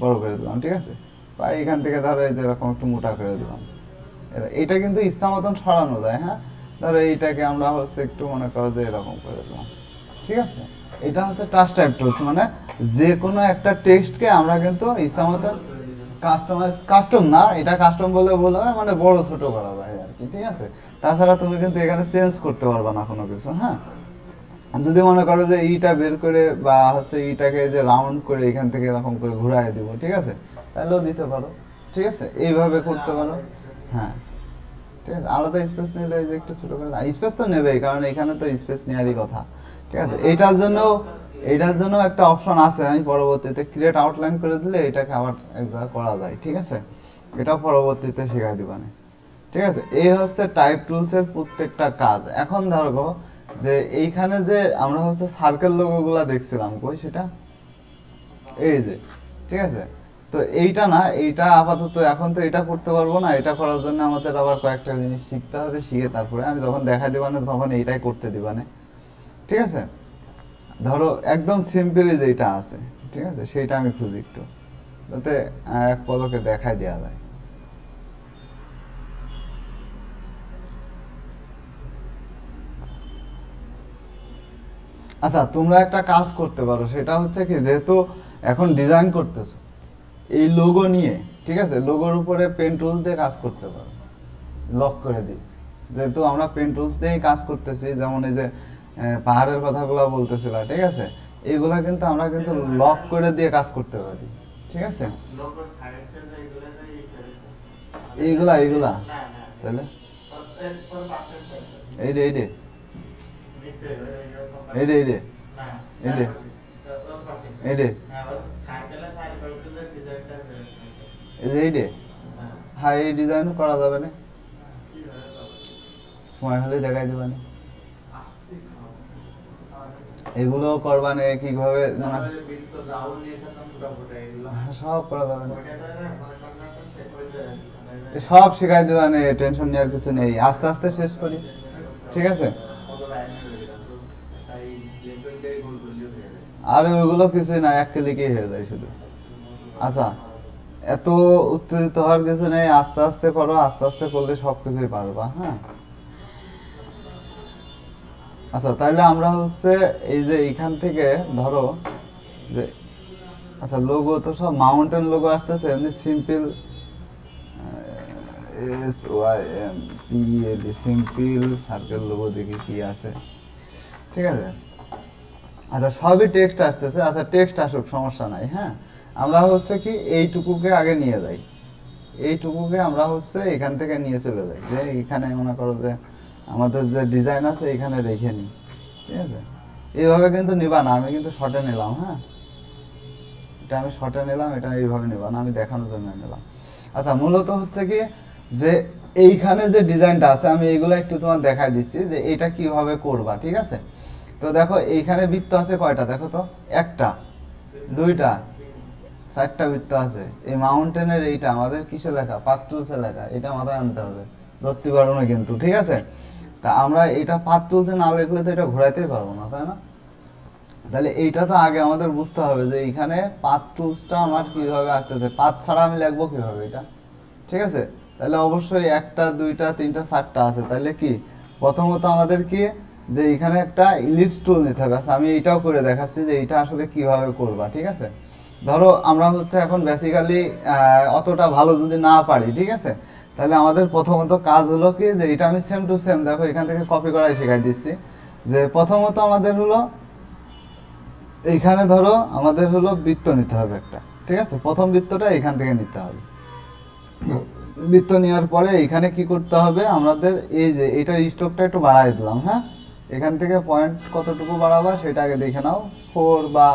বড় করে দিলাম, ঠিক আছে? বা এখান থেকে ধরো এই যে এরকম একটু মোটা করে দিলাম। এটা কিন্তু ইচ্ছা মতন সরানো যায়, হ্যাঁ? ধরো এইটাকে আমরা হচ্ছে একটু মনে করো যে এরকম করে দিলাম, ঠিক আছে? এটা হচ্ছে টাচ টাইপ টুলস, মানে যে কোনো একটা টেক্সটকে আমরা কিন্তু ইচ্ছা মতন কাস্টম না, এটা কাস্টম বলে ভুল হবে, মানে বড় ছোট করা যায় আর কি, ঠিক আছে? তাছাড়া তুমি কিন্তু এখানে চেঞ্জ করতে পারবে না কোনো কিছু, হ্যাঁ? যদি মনে করো যে ইটা বের করে বা হচ্ছে ইটাকে যে রাউন্ড করে এখান থেকে এরকম করে ঘুরাই দিব, ঠিক আছে? তাহলেও দিতে পারো, ঠিক আছে? এইভাবে করতে পারো, হ্যাঁ, ঠিক আছে? আলাদা স্পেস নিলে এই যে একটু ছোট করে স্পেস তো নেবেই, কারণ এখানে তো স্পেস নেওয়ারই কথা, ঠিক আছে? এইটার জন্য একটা অপশন আছে, আমি পরবর্তীতে ক্রিয়েট আউটলাইন করে দিলে এটাকে আবার এক জায়গায় করা যায়, ঠিক আছে? এটা পরবর্তীতে শেখাই দিবানে, ঠিক আছে? এই হচ্ছে টাইপ টুলস এর প্রত্যেকটা কাজ। এখন ধরো যে এইখানে যে আমরা হচ্ছে সার্কেল লোগোগুলা দেখছিলাম, কই সেটা? এই যে, ঠিক আছে? তো এইটা না, এইটা আপাতত এখন তো এটা করতে পারবো না, এটা করার জন্য আমাদের আবার কয়েকটা জিনিস শিখতে হবে, শিখে তারপরে আমি যখন দেখা দিবানে তখন এইটাই করতে দিবানে, ঠিক আছে? ধরো একদম সিম্পলি যেটা আছে, ঠিক আছে? সেইটা আমি খুঁজি একটু, যাতে এক পলকে দেখাই দেওয়া যায়। আচ্ছা, তোমরা একটা কাজ করতে পারো, সেটা হচ্ছে কি, যেহেতু এখন ডিজাইন করতেছো এই লোগো নিয়ে, ঠিক আছে? লোগোর উপরে পেন টুলস দিয়ে কাজ করতে পারো, লক করে দিই। যেহেতু আমরা পেন টুলস দিয়েই কাজ করতেছি, যেমন এই যে পাহাড়ের কথাগুলো বলতেছিলাম, ঠিক আছে? এইগুলা কিন্তু আমরা কিন্তু লক করে দিয়ে কাজ করতে পারি, ঠিক আছে? এইগুলা এইগুলা তাহলে এই রে এই রে এই রে এই রে এই রে এই রে এই রে, হ্যাঁ, এই ডিজাইনও করা যাবে না, সময় হলে দেখাই দেবে না। এগুলো করবানে কিভাবে সব করা যাবে না, সব শেখাই দেবানে, টেনশন নেওয়ার কিছু নেই, আস্তে আস্তে শেষ করি, ঠিক আছে? আরে ওইগুলো কিছুই না, এক ক্লিকেই হয়ে যায় শুধু। আচ্ছা, এত উত্তেজিত হওয়ার কিছু নেই, আস্তে আস্তে করো, আস্তে আস্তে করলে সবকিছুই পারবা, হ্যাঁ? আচ্ছা, তাহলে আমরা হচ্ছে এই যে এইখান থেকে ধরো যে, আচ্ছা লোগো তো সব মাউন্টেন লোগো আসতেছে, এমনি simple SYMPL simple circle logo দেখি কি আছে, ঠিক আছে? আচ্ছা, সবই টেক্সট আসতেছে, আচ্ছা টেক্সট আসুক, সমস্যা নাই, হ্যাঁ? আমরা হচ্ছে কি এইটুকুকে আগে নিয়ে যাই, এইটুকুকে আমরা হচ্ছে এখান থেকে নিয়ে চলে যাই, যে এখানে মনে করো যে আমাদের যে ডিজাইন আছে এখানে রেখে নিই, ঠিক আছে? এইভাবে কিন্তু নিবা না, আমি কিন্তু শর্টে নিলাম, হ্যাঁ? এটা আমি শর্টে নিলাম, এটা এইভাবে নিবা না, আমি দেখানোর জন্য নিলাম। আচ্ছা, মূলত হচ্ছে কি যে এইখানে যে ডিজাইনটা আছে, আমি এইগুলো একটু তোমার দেখাই দিচ্ছি যে এটা কিভাবে করবা, ঠিক আছে? তো দেখো এইখানে বৃত্ত আছে কয়টা, দেখো তো, একটা, দুইটা, চারটা বৃত্ত আছে। এই মাউন্টেনের এইটা আমাদের কিসে লেখা, পাথ টুলসে লেখা, এটা মাথায় আনতে হবে, ধরতে পারবো না কিন্তু, ঠিক আছে? তা আমরা এটা পাথ টুলসে না লিখলে তো এটা ঘোরাইতেই পারবো না, তাই না? তাহলে এইটা তো আগে আমাদের বুঝতে হবে যে এইখানে পাথ টুলসটা আমার কিভাবে আসতেছে, পাথ ছাড়া আমি লিখবো কিভাবে এটা, ঠিক আছে? তাহলে অবশ্যই একটা, দুইটা, তিনটা, চারটা আছে, তাহলে কি প্রথমত আমাদের কি যে এখানে একটা ইলিপস টুল নিতে হবে। আচ্ছা, আমি এইটাও করে দেখাচ্ছি যে এইটা আসলে কিভাবে করবা, ঠিক আছে? ধরো আমরা হচ্ছে এখন বেসিক্যালি অতটা ভালো যদি না পারি, ঠিক আছে? তাহলে আমাদের প্রথমত কাজ হলো কি যে এটা আমি সেম টু সেম দেখো এখান থেকে কপি করাই শেখাই দিচ্ছি। যে প্রথমত আমাদের হলো এইখানে ধরো আমাদের হলো বৃত্ত নিতে হবে একটা, ঠিক আছে? প্রথম বৃত্তটা এখান থেকে নিতে হবে। বৃত্ত নেওয়ার পরে এখানে কি করতে হবে আমাদের, এই যে এটার স্ট্রোকটা একটু বাড়াই দিলাম, হ্যাঁ? এখান থেকে পয়েন্ট কতটুকু বাড়াবা সেটা আগে দেখে নাও, 4 বা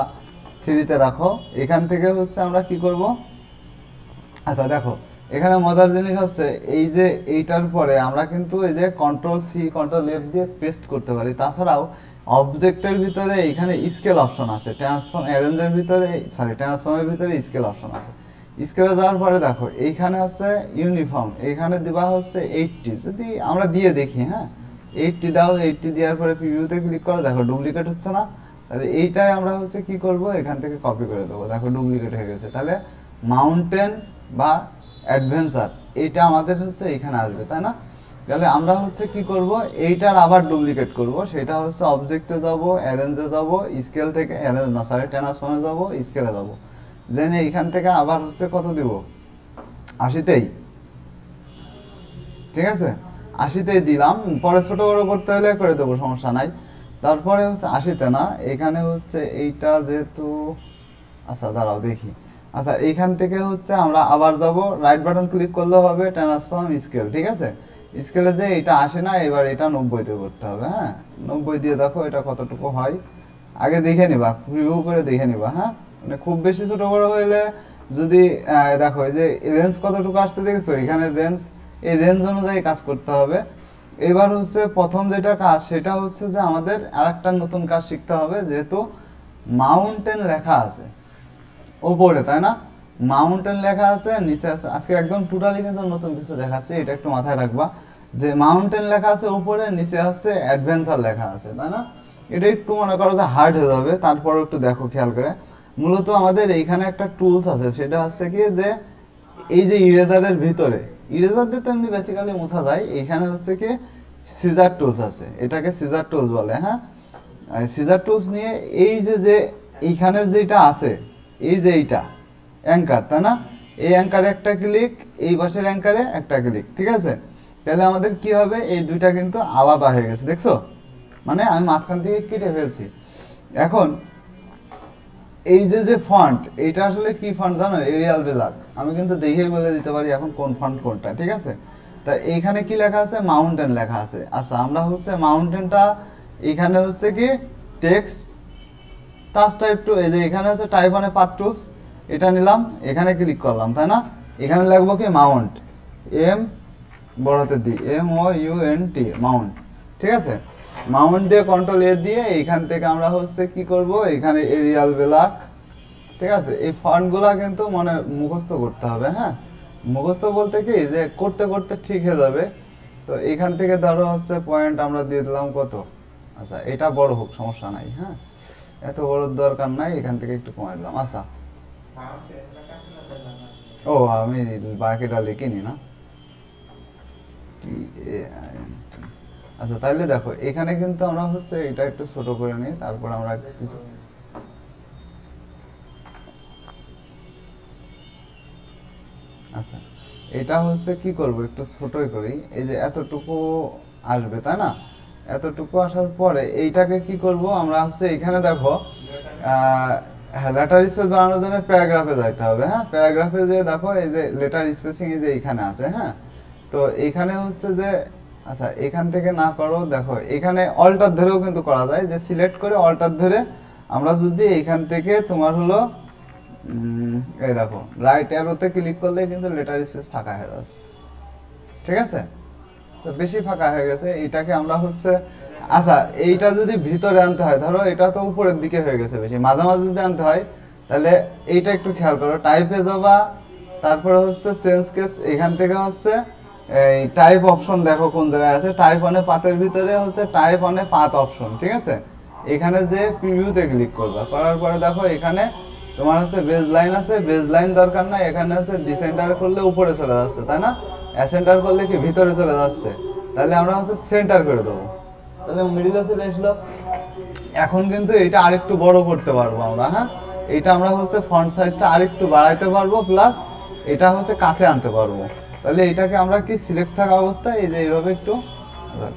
3-তে রাখো। এখান থেকে হচ্ছে আমরা কি করব, আচ্ছা দেখো এখানে মজার জিনিস হচ্ছে এই যে এইটার পরে আমরা কিন্তু এই যে কন্ট্রোল সি কন্ট্রোল এফ দিয়ে পেস্ট করতে পারি। তাছাড়াও অবজেক্টের ভিতরে এখানে স্কেল অপশন আছে, ট্রান্সফর্ম অ্যারেঞ্জের ভিতরে, সরি ট্রান্সফর্মের ভিতরে স্কেল অপশন আছে। স্কেলে যাওয়ার পরে দেখো এইখানে আছে ইউনিফর্ম, এইখানে দিবা হচ্ছে 80, যদি আমরা দিয়ে দেখি, হ্যাঁ 80 দাও, 80 দেওয়ার পরে প্রিভিউতে ক্লিক করো, দেখো ডুপ্লিকেট হচ্ছে না, তাহলে এইটাই আমরা হচ্ছে কি করব, এখান থেকে কপি করে দেবো, দেখো ডুপ্লিকেট হয়ে গেছে। তাহলে মাউন্টেন বা অ্যাডভেঞ্চার এইটা আমাদের হচ্ছে এখানে আসবে, তাই না? তাহলে আমরা হচ্ছে কি করব, এইটার আবার ডুপ্লিকেট করব, সেটা হচ্ছে অবজেক্টে যাব, অ্যারেঞ্জে যাব, স্কেল থেকে অ্যারেঞ্জ না সরি ট্রান্সফর্মে যাব, স্কেলে যাব, জেনে এইখান থেকে আবার হচ্ছে কত দিব, 80তেই, ঠিক আছে 80তেই দিলাম, পরে ছোট বড় করতে হলে করে দেবো, সমস্যা নাই। তারপরে হচ্ছে 80তে না, এখানে হচ্ছে এইটা যেহেতু, আচ্ছা দাঁড়াও দেখি, আচ্ছা এইখান থেকে হচ্ছে আমরা আবার যাব, রাইট বাটন ক্লিক করলে হবে ট্রান্সফর্ম স্কেল, ঠিক আছে স্কেলে যে এটা আসে না, এবার এটা 90তে করতে হবে, হ্যাঁ 90 দিয়ে দেখো এটা কতটুকু হয়, আগে দেখে নিবা, প্রিভিউ করে দেখে নিবা, হ্যাঁ মানে খুব বেশি ছোট বড় হইলে যদি দেখো এই যে রেঞ্জ কতটুকু আসছে দেখেছো, এখানে রেঞ্জ, এই রেঞ্জ অনুযায়ী কাজ করতে হবে। এবার হচ্ছে প্রথম যেটা কাজ সেটা হচ্ছে যে আমাদের আরেকটা নতুন কাজ শিখতে হবে, যেহেতু মাউন্টেন লেখা আছে ওপরে, তাই না মাউন্টেন লেখা আছে নিচে আছে, আজকে একদম টোটালি কিন্তু নতুন কিছু দেখাচ্ছে, এটা একটু মাথায় রাখবা যে মাউন্টেন লেখা আছে উপরে, নিচে আছে অ্যাডভেঞ্চার লেখা আছে, তাই না? এটা একটু মনে করো যে হার্ড হয়ে যাবে, তারপরে একটু দেখো খেয়াল করে, মূলত আমাদের এইখানে একটা টুলস আছে, সেটা হচ্ছে কি যে এই যে ইরেজারের ভিতরে, ইরেজার দিয়ে তো এমনি বেসিক্যালি মোছা যায়, এখানে হচ্ছে কি সিজার টুলস আছে, এটাকে সিজার টুলস বলে, হ্যাঁ সিজার টুলস নিয়ে এই যে এইখানে যেটা আছে, এই যে এইটা অ্যাঙ্কার, তাই না এই অ্যাঙ্কারে একটা ক্লিক, এই পাশের অ্যাঙ্কারে একটা ক্লিক, ঠিক আছে তাহলে আমাদের কি হবে, এই দুইটা কিন্তু আলাদা হয়ে গেছে, দেখছো মানে আমি মাঝখান থেকে কেটে ফেলছি। এখন এই যে ফন্ট, এটা আসলে কি ফন্ট জানো, এরিয়াল ব্ল্যাক, আমি কিন্তু দেখেই বলে দিতে পারি এখন কোন ফন্ট কোনটা, ঠিক আছে তা এইখানে কি লেখা আছে, মাউন্টেন লেখা আছে। আচ্ছা আমরা হচ্ছে মাউন্টেনটা, এখানে হচ্ছে কি টেক্সট টাচ টাইপ টু, এই যে এখানে আছে টাইপ মানে পাথ টুলস, এটা নিলাম, এখানে ক্লিক করলাম, তাই না এখানে লিখবো কি মাউন্ট, এম বড়তে দি MOUNT মাউন্ট, ঠিক আছে মাউন্ট দিয়ে কন্ট্রোল এ দিয়ে এইখান থেকে আমরা হচ্ছে কি করব, এখানে এরিয়াল ব্ল্যাক, ঠিক আছে এই ফন্টগুলা কিন্তু মনে মুখস্থ করতে হবে, হ্যাঁ মুখস্থ বলতে কি যে করতে করতে ঠিক হয়ে যাবে। তো এখান থেকে ধরো হচ্ছে পয়েন্ট আমরা দিয়ে দিলাম কত, আচ্ছা এটা বড় হোক সমস্যা নাই, হ্যাঁ এত বড় দরকার নাই, এখান থেকে একটু কমাই দিলাম। আচ্ছা ও আমি বাকিটা লিখিনি না, আচ্ছা তাহলে দেখো এখানে কিন্তু আমরা হচ্ছে এটা একটু ছোট করে নিই, তারপর আমরা কিছু, আচ্ছা এটা হচ্ছে কি করব, একটু ছোটই করি, এই যে এতটুকু আসবে, তাই না এতটুকু আসার পরে এইটাকে কি করব আমরা হচ্ছে এখানে দেখো লেটার স্পেস বানানোর জন্য প্যারাগ্রাফে যাইতে হবে, হ্যাঁ প্যারাগ্রাফে যে দেখো এই যে লেটার স্পেসিং এই যে এখানে আছে, হ্যাঁ তো এখানে হচ্ছে যে, আচ্ছা এখান থেকে না করো, দেখো এখানে অল্টার ধরেও কিন্তু করা যায়, যে সিলেক্ট করে অল্টার ধরে আমরা যদি এইখান থেকে তোমার হলো এই দেখো রাইট অ্যারোতে ক্লিক করলে কিন্তু লেটার স্পেস ফাঁকা হয়ে যাচ্ছে, ঠিক আছে তো বেশি ফাঁকা হয়ে গেছে, এটাকে আমরা হচ্ছে, আচ্ছা এইটা যদি ভিতরে আনতে হয়, ধরো এটা তো উপরের দিকে হয়ে গেছে বেশি, মাঝামাঝি যদি আনতে হয় তাহলে এইটা একটু খেয়াল করো, টাইপে যাবা, তারপরে হচ্ছে চেঞ্জ কেস, এখান থেকে হচ্ছে এই টাইপ অপশন দেখো কোন জায়গায় আছে, টাইপ অনে পাতের ভিতরে হচ্ছে টাইপ অনে পাত অপশন, ঠিক আছে এখানে যে প্রিভিউতে ক্লিক করবা, করার পরে দেখো এখানে তোমার হচ্ছে বেজ লাইন আছে, বেজ লাইন দরকার না, এখানে হচ্ছে ডিসেন্টার করলে উপরে চলে যাচ্ছে, তাই না অ্যাসেন্টার করলে কি ভিতরে চলে যাচ্ছে, তাহলে আমরা হচ্ছে সেন্টার করে দেবো, তাহলে মিডিলে চলে আসলো। এখন কিন্তু এটা আরেকটু বড় করতে পারবো আমরা, হ্যাঁ এটা আমরা হচ্ছে ফন্ট সাইজটা আরেকটু বাড়াইতে পারবো, প্লাস এটা হচ্ছে কাছে আনতে পারবো, তাহলে এটাকে আমরা কি সিলেক্ট থাকা অবস্থায় এই যে এইভাবে একটু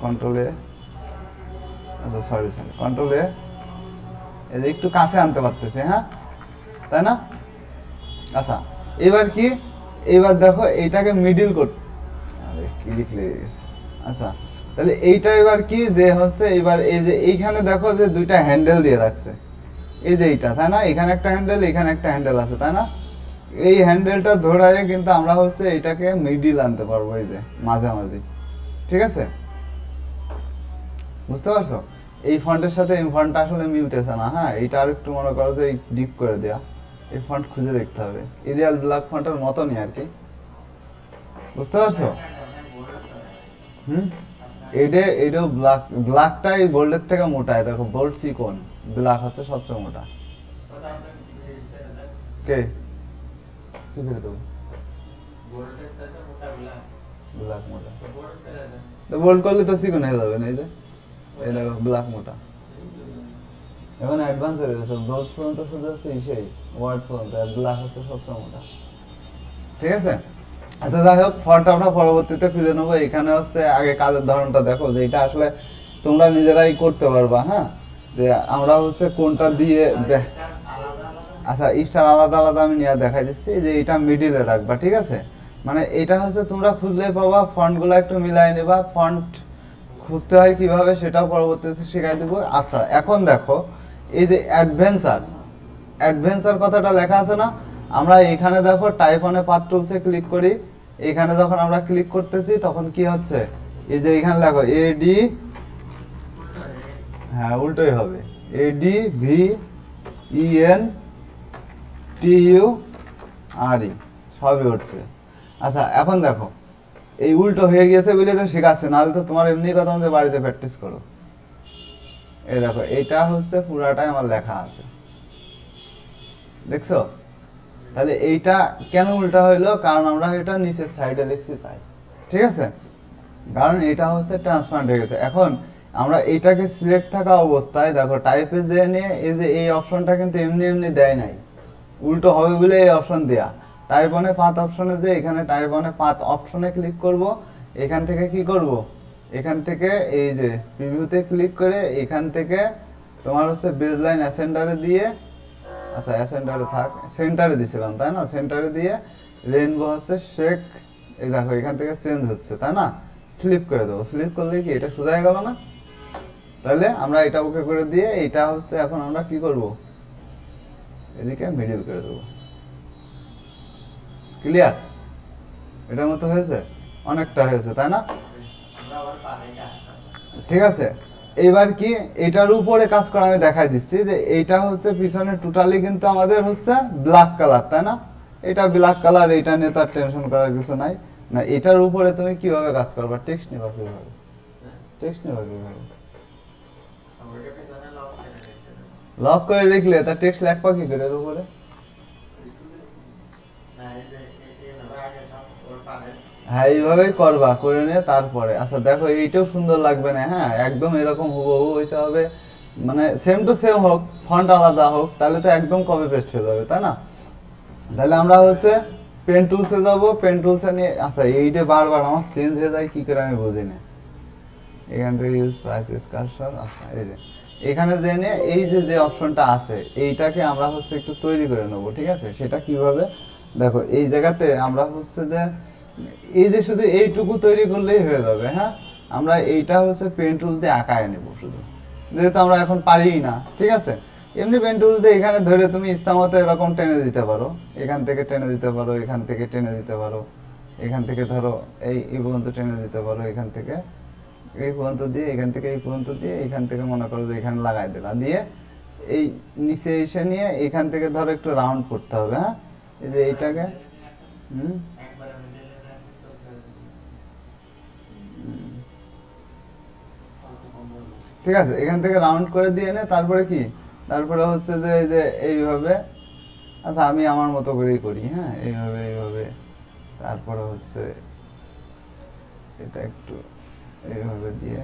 কন্ট্রোল এ, আচ্ছা সরি কন্ট্রোল এ, এই যে একটু কাছে আনতে পারতেছি, হ্যাঁ তাই না আচ্ছা এবার কি, এবার দেখো এইটাকে মিডিল করতে, আরে কি লিখলে গেছে, আচ্ছা তাহলে এইটা এবার কি যে হচ্ছে এবার এই যে এইখানে দেখো যে দুইটা হ্যান্ডেল দিয়ে রাখছে, এই যে এইটা তাই না এখানে একটা হ্যান্ডেল এখানে একটা হ্যান্ডেল আছে, তাই না এই হ্যান্ডেলটা ধরায় কিন্তু আমরা হচ্ছে এটাকে মিডিল আনতে পারবো, এই যে মাঝামাঝি, ঠিক আছে বুঝতে পারছো এই ফন্টের সাথে এই ফন্টটা আসলে মিলতেছে না, হ্যাঁ এইটা আর একটু মনে করো যে ডিপ করে দেয়া, এই ফন্ট খুঁজে দেখতে হবে, এরিয়াল ব্ল্যাক ফন্টের মতনই আর কি, বুঝতে পারছো? এইটাও ব্ল্যাকটাই বোল্ডের থেকে মোটায়, দেখো বোল্ড চিকন, ব্ল্যাক হচ্ছে সবচেয়ে মোটা। কে শিখে দেবো ব্ল্যাক মোটা, বোল্ড করলে তো চিকন হয়ে যাবে না, এই যে এই দেখো ব্ল্যাক মোটা। এখন অ্যাডভান্স হয়ে গেছে, বোল্ড পর্যন্ত শুধু হচ্ছে সেই ওয়ার্ড পর্যন্ত, আর ব্ল্যাক হচ্ছে সবচেয়ে মোটা, ঠিক আছে? আচ্ছা যাই হোক, ফন্ট আমরা পরবর্তীতে খুঁজে নেবো। এখানে হচ্ছে আগে কাজের ধরনটা দেখো, যে এটা আসলে তোমরা নিজেরাই করতে পারবা, হ্যাঁ, যে আমরা হচ্ছে কোনটা দিয়ে, আচ্ছা স্টার আলাদা আলাদা আমি নিয়ে দেখাই দিচ্ছি, যে এটা মিডিলে রাখবা, ঠিক আছে? মানে এটা হচ্ছে তোমরা খুঁজলে পাবা, ফন্টগুলো একটু মিলাই নেবা, ফন্ট খুঁজতে হয় কিভাবে সেটাও পরবর্তীতে শেখাই দেবো। আচ্ছা এখন দেখো, এই যে অ্যাডভেঞ্চার কথাটা লেখা আছে না, আমরা এখানে দেখো টাইপ অনে পাথ টুলসে ক্লিক করি, এখানে যখন আমরা ক্লিক করতেছি তখন কি হচ্ছে, এই যে এখানে লেখো এডি, হ্যাঁ উল্টোই হবে, A D V E N T U R E, সবই উঠছে। আচ্ছা এখন দেখো, এই উল্টো হয়ে গিয়েছে বলে তো শেখাচ্ছে, নাহলে তো তোমার এমনি কথা যে বাড়িতে প্র্যাকটিস করো। এই দেখো এইটা হচ্ছে পুরাটাই আমার লেখা আছে, দেখছো? তাহলে এইটা কেন উল্টা হইলো, কারণ আমরা এটা নিচের সাইডে লিখছি তাই, ঠিক আছে? কারণ এটা হচ্ছে ট্রান্সপারেন্ট হয়ে গেছে। এখন আমরা এইটাকে সিলেক্ট থাকা অবস্থায় দেখো টাইপে যে নিয়ে এই যে এই অপশনটা কিন্তু এমনি এমনি দেয় নাই, উল্টো হবে বলে এই অপশন দেয়া। টাইপ অনে পাথ অপশনে যে এখানে টাইপ অনে পাথ অপশনে ক্লিক করব, এখান থেকে কি করব, এখান থেকে এই যে প্রিভিউতে ক্লিক করে এখান থেকে তোমার হচ্ছে বেজলাইন অ্যাসেন্ডারে দিয়ে, আচ্ছা অ্যাসেন্ডারে থাক, সেন্টারে দিছিলাম তাই না, সেন্টারে দিয়ে রেইনবো হচ্ছে শেক, এই দেখো এখান থেকে চেঞ্জ হচ্ছে তাই না, ফ্লিপ করে দেবো, ফ্লিপ করলে কি এটা সোজা হয়ে গেল না? তাহলে আমরা এটা ওকে করে দিয়ে এটা হচ্ছে এখন আমরা কি করব, এদিকে মিডিল করে দেবো। ক্লিয়ার? এটার মতো হয়েছে, অনেকটা হয়েছে তাই না? ঠিক আছে, এবার কি এটার উপরে কাজ করা আমি দেখাই দিচ্ছি, যে এইটা হচ্ছে পিছনে টোটালি কিন্তু আমাদের হচ্ছে ব্ল্যাক কালার তাই না, এটা ব্ল্যাক কালার, এটা নিয়ে তার টেনশন করার কিছু নাই। না এটার উপরে তুমি কিভাবে কাজ করবা, টেক্সট নিবা কিভাবে, টেক্সট নিবা কিভাবে, লক করে লিখলে তার টেক্সট লেখবা কি করে এর উপরে? হ্যাঁ এইভাবেই করবা, করে নিয়ে তারপরে আচ্ছা দেখো এইটাও সুন্দর লাগবে না, হ্যাঁ একদম এরকম হুবহু হইতে হবে, মানে সেম টু সেম হোক, ফন্ট আলাদা হোক, তাহলে তো একদম কপি পেস্ট হয়ে যাবে তাই না? তাহলে আমরা হচ্ছে পেন টুলসে যাবো, পেন টুলসে নিয়ে, আচ্ছা এইটা বারবার আমার চেঞ্জ হয়ে যায় কি করে আমি বুঝি না, এখান থেকে ইউজ প্রাইসেস কারসর, আচ্ছা এই যে এখানে জেনে এই যে যে অপশনটা আছে এইটাকে আমরা হচ্ছে একটু তৈরি করে নেবো, ঠিক আছে? সেটা কিভাবে দেখো, এই জায়গাতে আমরা হচ্ছে যে এই যে শুধু এইটুকু তৈরি করলেই হয়ে যাবে, হ্যাঁ আমরা এইটা হচ্ছে পেন টুলস দিয়ে আঁকায় নেব শুধু, যেহেতু আমরা এখন পারিই না, ঠিক আছে? এমনি পেন টুলস দিয়ে এখানে ধরে তুমি ইচ্ছা মতো এরকম টেনে দিতে পারো, এখান থেকে টেনে দিতে পারো, এখান থেকে টেনে দিতে পারো, এখান থেকে ধরো এই পর্যন্ত টেনে দিতে পারো, এখান থেকে এই পর্যন্ত দিয়ে, এখান থেকে এই পর্যন্ত দিয়ে, এখান থেকে মনে করো যে এখানে লাগাই দিলা, দিয়ে এই নিচে এসে নিয়ে এখান থেকে ধরো একটু রাউন্ড করতে হবে, হ্যাঁ এই যে এইটাকে ঠিক আছে, এখান থেকে রাউন্ড করে দিয়ে নে, তারপরে কি, তারপরে হচ্ছে যে এই যে এইভাবে, আচ্ছা আমি আমার মতো করেই করি, হ্যাঁ এইভাবে এইভাবে, তারপরে হচ্ছে এটা একটু এইভাবে দিয়ে,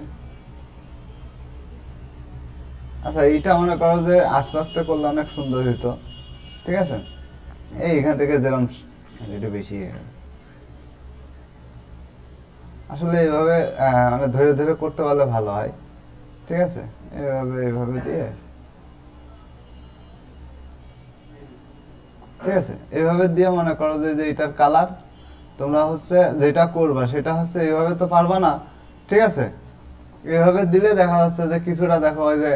আচ্ছা এইটা মনে করো যে আস্তে আস্তে করলে অনেক সুন্দর হতো, ঠিক আছে? এখান থেকে যেরকম একটু বেশি আসলে এইভাবে মানে ধীরে ধীরে করতে পারলে ভালো হয়, ঠিক আছে? এইভাবে এইভাবে দিয়ে, ঠিক আছে এইভাবে দিয়ে মনে করো যে এটার কালার তোমরা হচ্ছে যেটা করবা সেটা হচ্ছে এইভাবে তো পারবা না, ঠিক আছে? এইভাবে দিলে দেখা যাচ্ছে যে কিছুটা দেখো হয় যে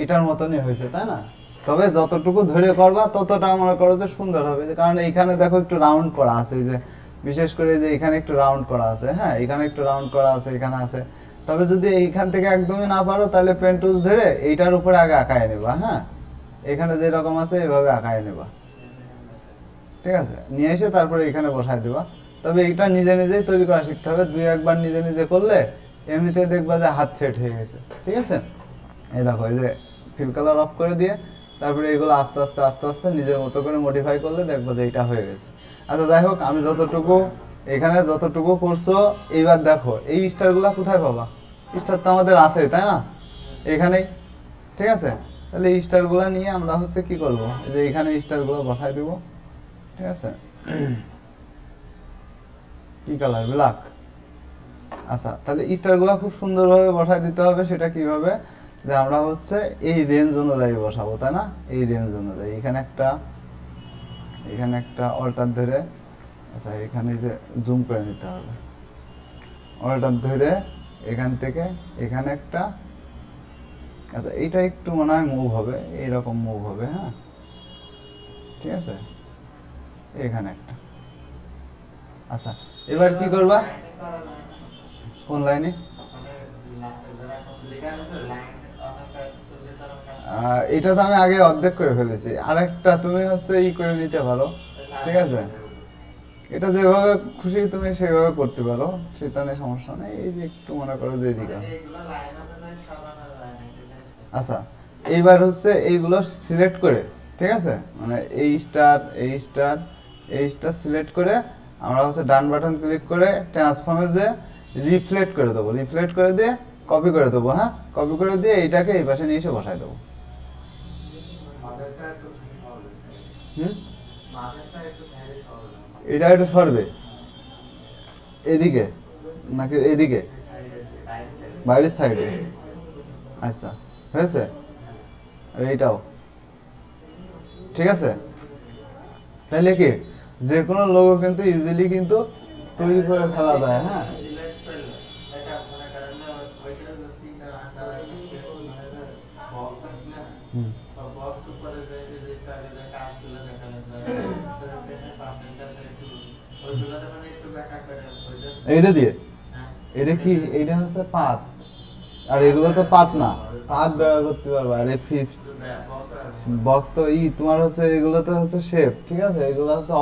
এটার মতনই হয়েছে তাই না? তবে যতটুকু ধরে করবা ততটা মনে করো যে সুন্দর হবে, কারণ এইখানে দেখো একটু রাউন্ড করা আছে, এই যে বিশেষ করে যে এখানে একটু রাউন্ড করা আছে, হ্যাঁ এখানে একটু রাউন্ড করা আছে, এখানে আছে। তবে যদি এইখান থেকে একদমই না পারো তাহলে পেন টুলস ধরে এইটার উপরে আগে আঁকায় নেবা, হ্যাঁ এখানে যেরকম আছে এইভাবে আঁকায় নেবা, ঠিক আছে, নিয়ে এসে তারপরে এখানে বসাই দেবা। তবে এটা নিজে নিজেই তৈরি করা শিখতে হবে, 2-1 বার নিজে নিজে করলে এমনিতে দেখবা যে হাত সেট হয়ে গেছে। ঠিক আছে, এই দেখো এই যে ফিল কালার অফ করে দিয়ে তারপরে এগুলো আস্তে আস্তে আস্তে আস্তে নিজের মতো করে মডিফাই করলে দেখবো যে এটা হয়ে গেছে। আচ্ছা যাই হোক, আমি যতটুকু এখানে যতটুকু করছো, এইবার দেখো এই স্টারগুলো কোথায় পাবা? স্টার তো আমাদের আছেই, তাই না? এখানেই। ঠিক আছে, তাহলে এই স্টারগুলো নিয়ে আমরা হচ্ছে কি করব, এই যে এখানে স্টারগুলো বসাই দিব। ঠিক আছে, কি কালার? ব্ল্যাক। আচ্ছা, তাহলে স্টারগুলো খুব সুন্দরভাবে বসাই দিতে হবে। সেটা কিভাবে? যে আমরা হচ্ছে এই রেঞ্জ অনুযায়ী বসাবো, তাই না? এই রেঞ্জ অনুযায়ী এখানে একটা অল্টার ধরে, আচ্ছা এখানে যে জুম করে নিতে হবে, অল্টার ধরে এখান থেকে এখানে একটা, আচ্ছা এইটা একটু মনে হয় মুভ হবে, এইরকম মুভ হবে। হ্যাঁ ঠিক আছে, এখানে একটা। আচ্ছা এবার কি করবা? কোন লাইনে? এটা তো আমি আগে অর্ধেক করে ফেলেছি, আরেকটা তুমি হচ্ছে ই করে নিতে পারো। ঠিক আছে, এটা যেভাবে খুশি তুমি সেভাবে করতে পারো, সেটা নিয়ে সমস্যা নেই। এই যে একটু মনে করো যে এদিকে, আচ্ছা এইবার হচ্ছে এইগুলো সিলেক্ট করে, ঠিক আছে, মানে এই স্টার এই স্টার এই স্টার সিলেক্ট করে আমরা হচ্ছে ডান বাটন ক্লিক করে ট্রান্সফর্মে যে রিফ্লেক্ট করে দেবো, রিফ্লেক্ট করে দিয়ে কপি করে দেবো। হ্যাঁ, কপি করে দিয়ে এইটাকে এই পাশে নিয়ে এসে বসাই দেবো। এটা একটু সরবে এদিকে নাকি এদিকে? বাইরের সাইডে। আচ্ছা হয়েছে, আর এইটাও ঠিক আছে। তাহলে কি যে কোনো লোগো কিন্তু ইজিলি কিন্তু তৈরি করে ফেলা যায়। হ্যাঁ, এইটা দিয়ে এটা কি, এইটা হচ্ছে পাত, আর এগুলো তো পাত না, পাত ব্যবহার করতে পারবা। আর ফিফথ বক্স তো তোমার হচ্ছে এগুলো তো হচ্ছে শেপ। ঠিক আছে, এগুলো হচ্ছে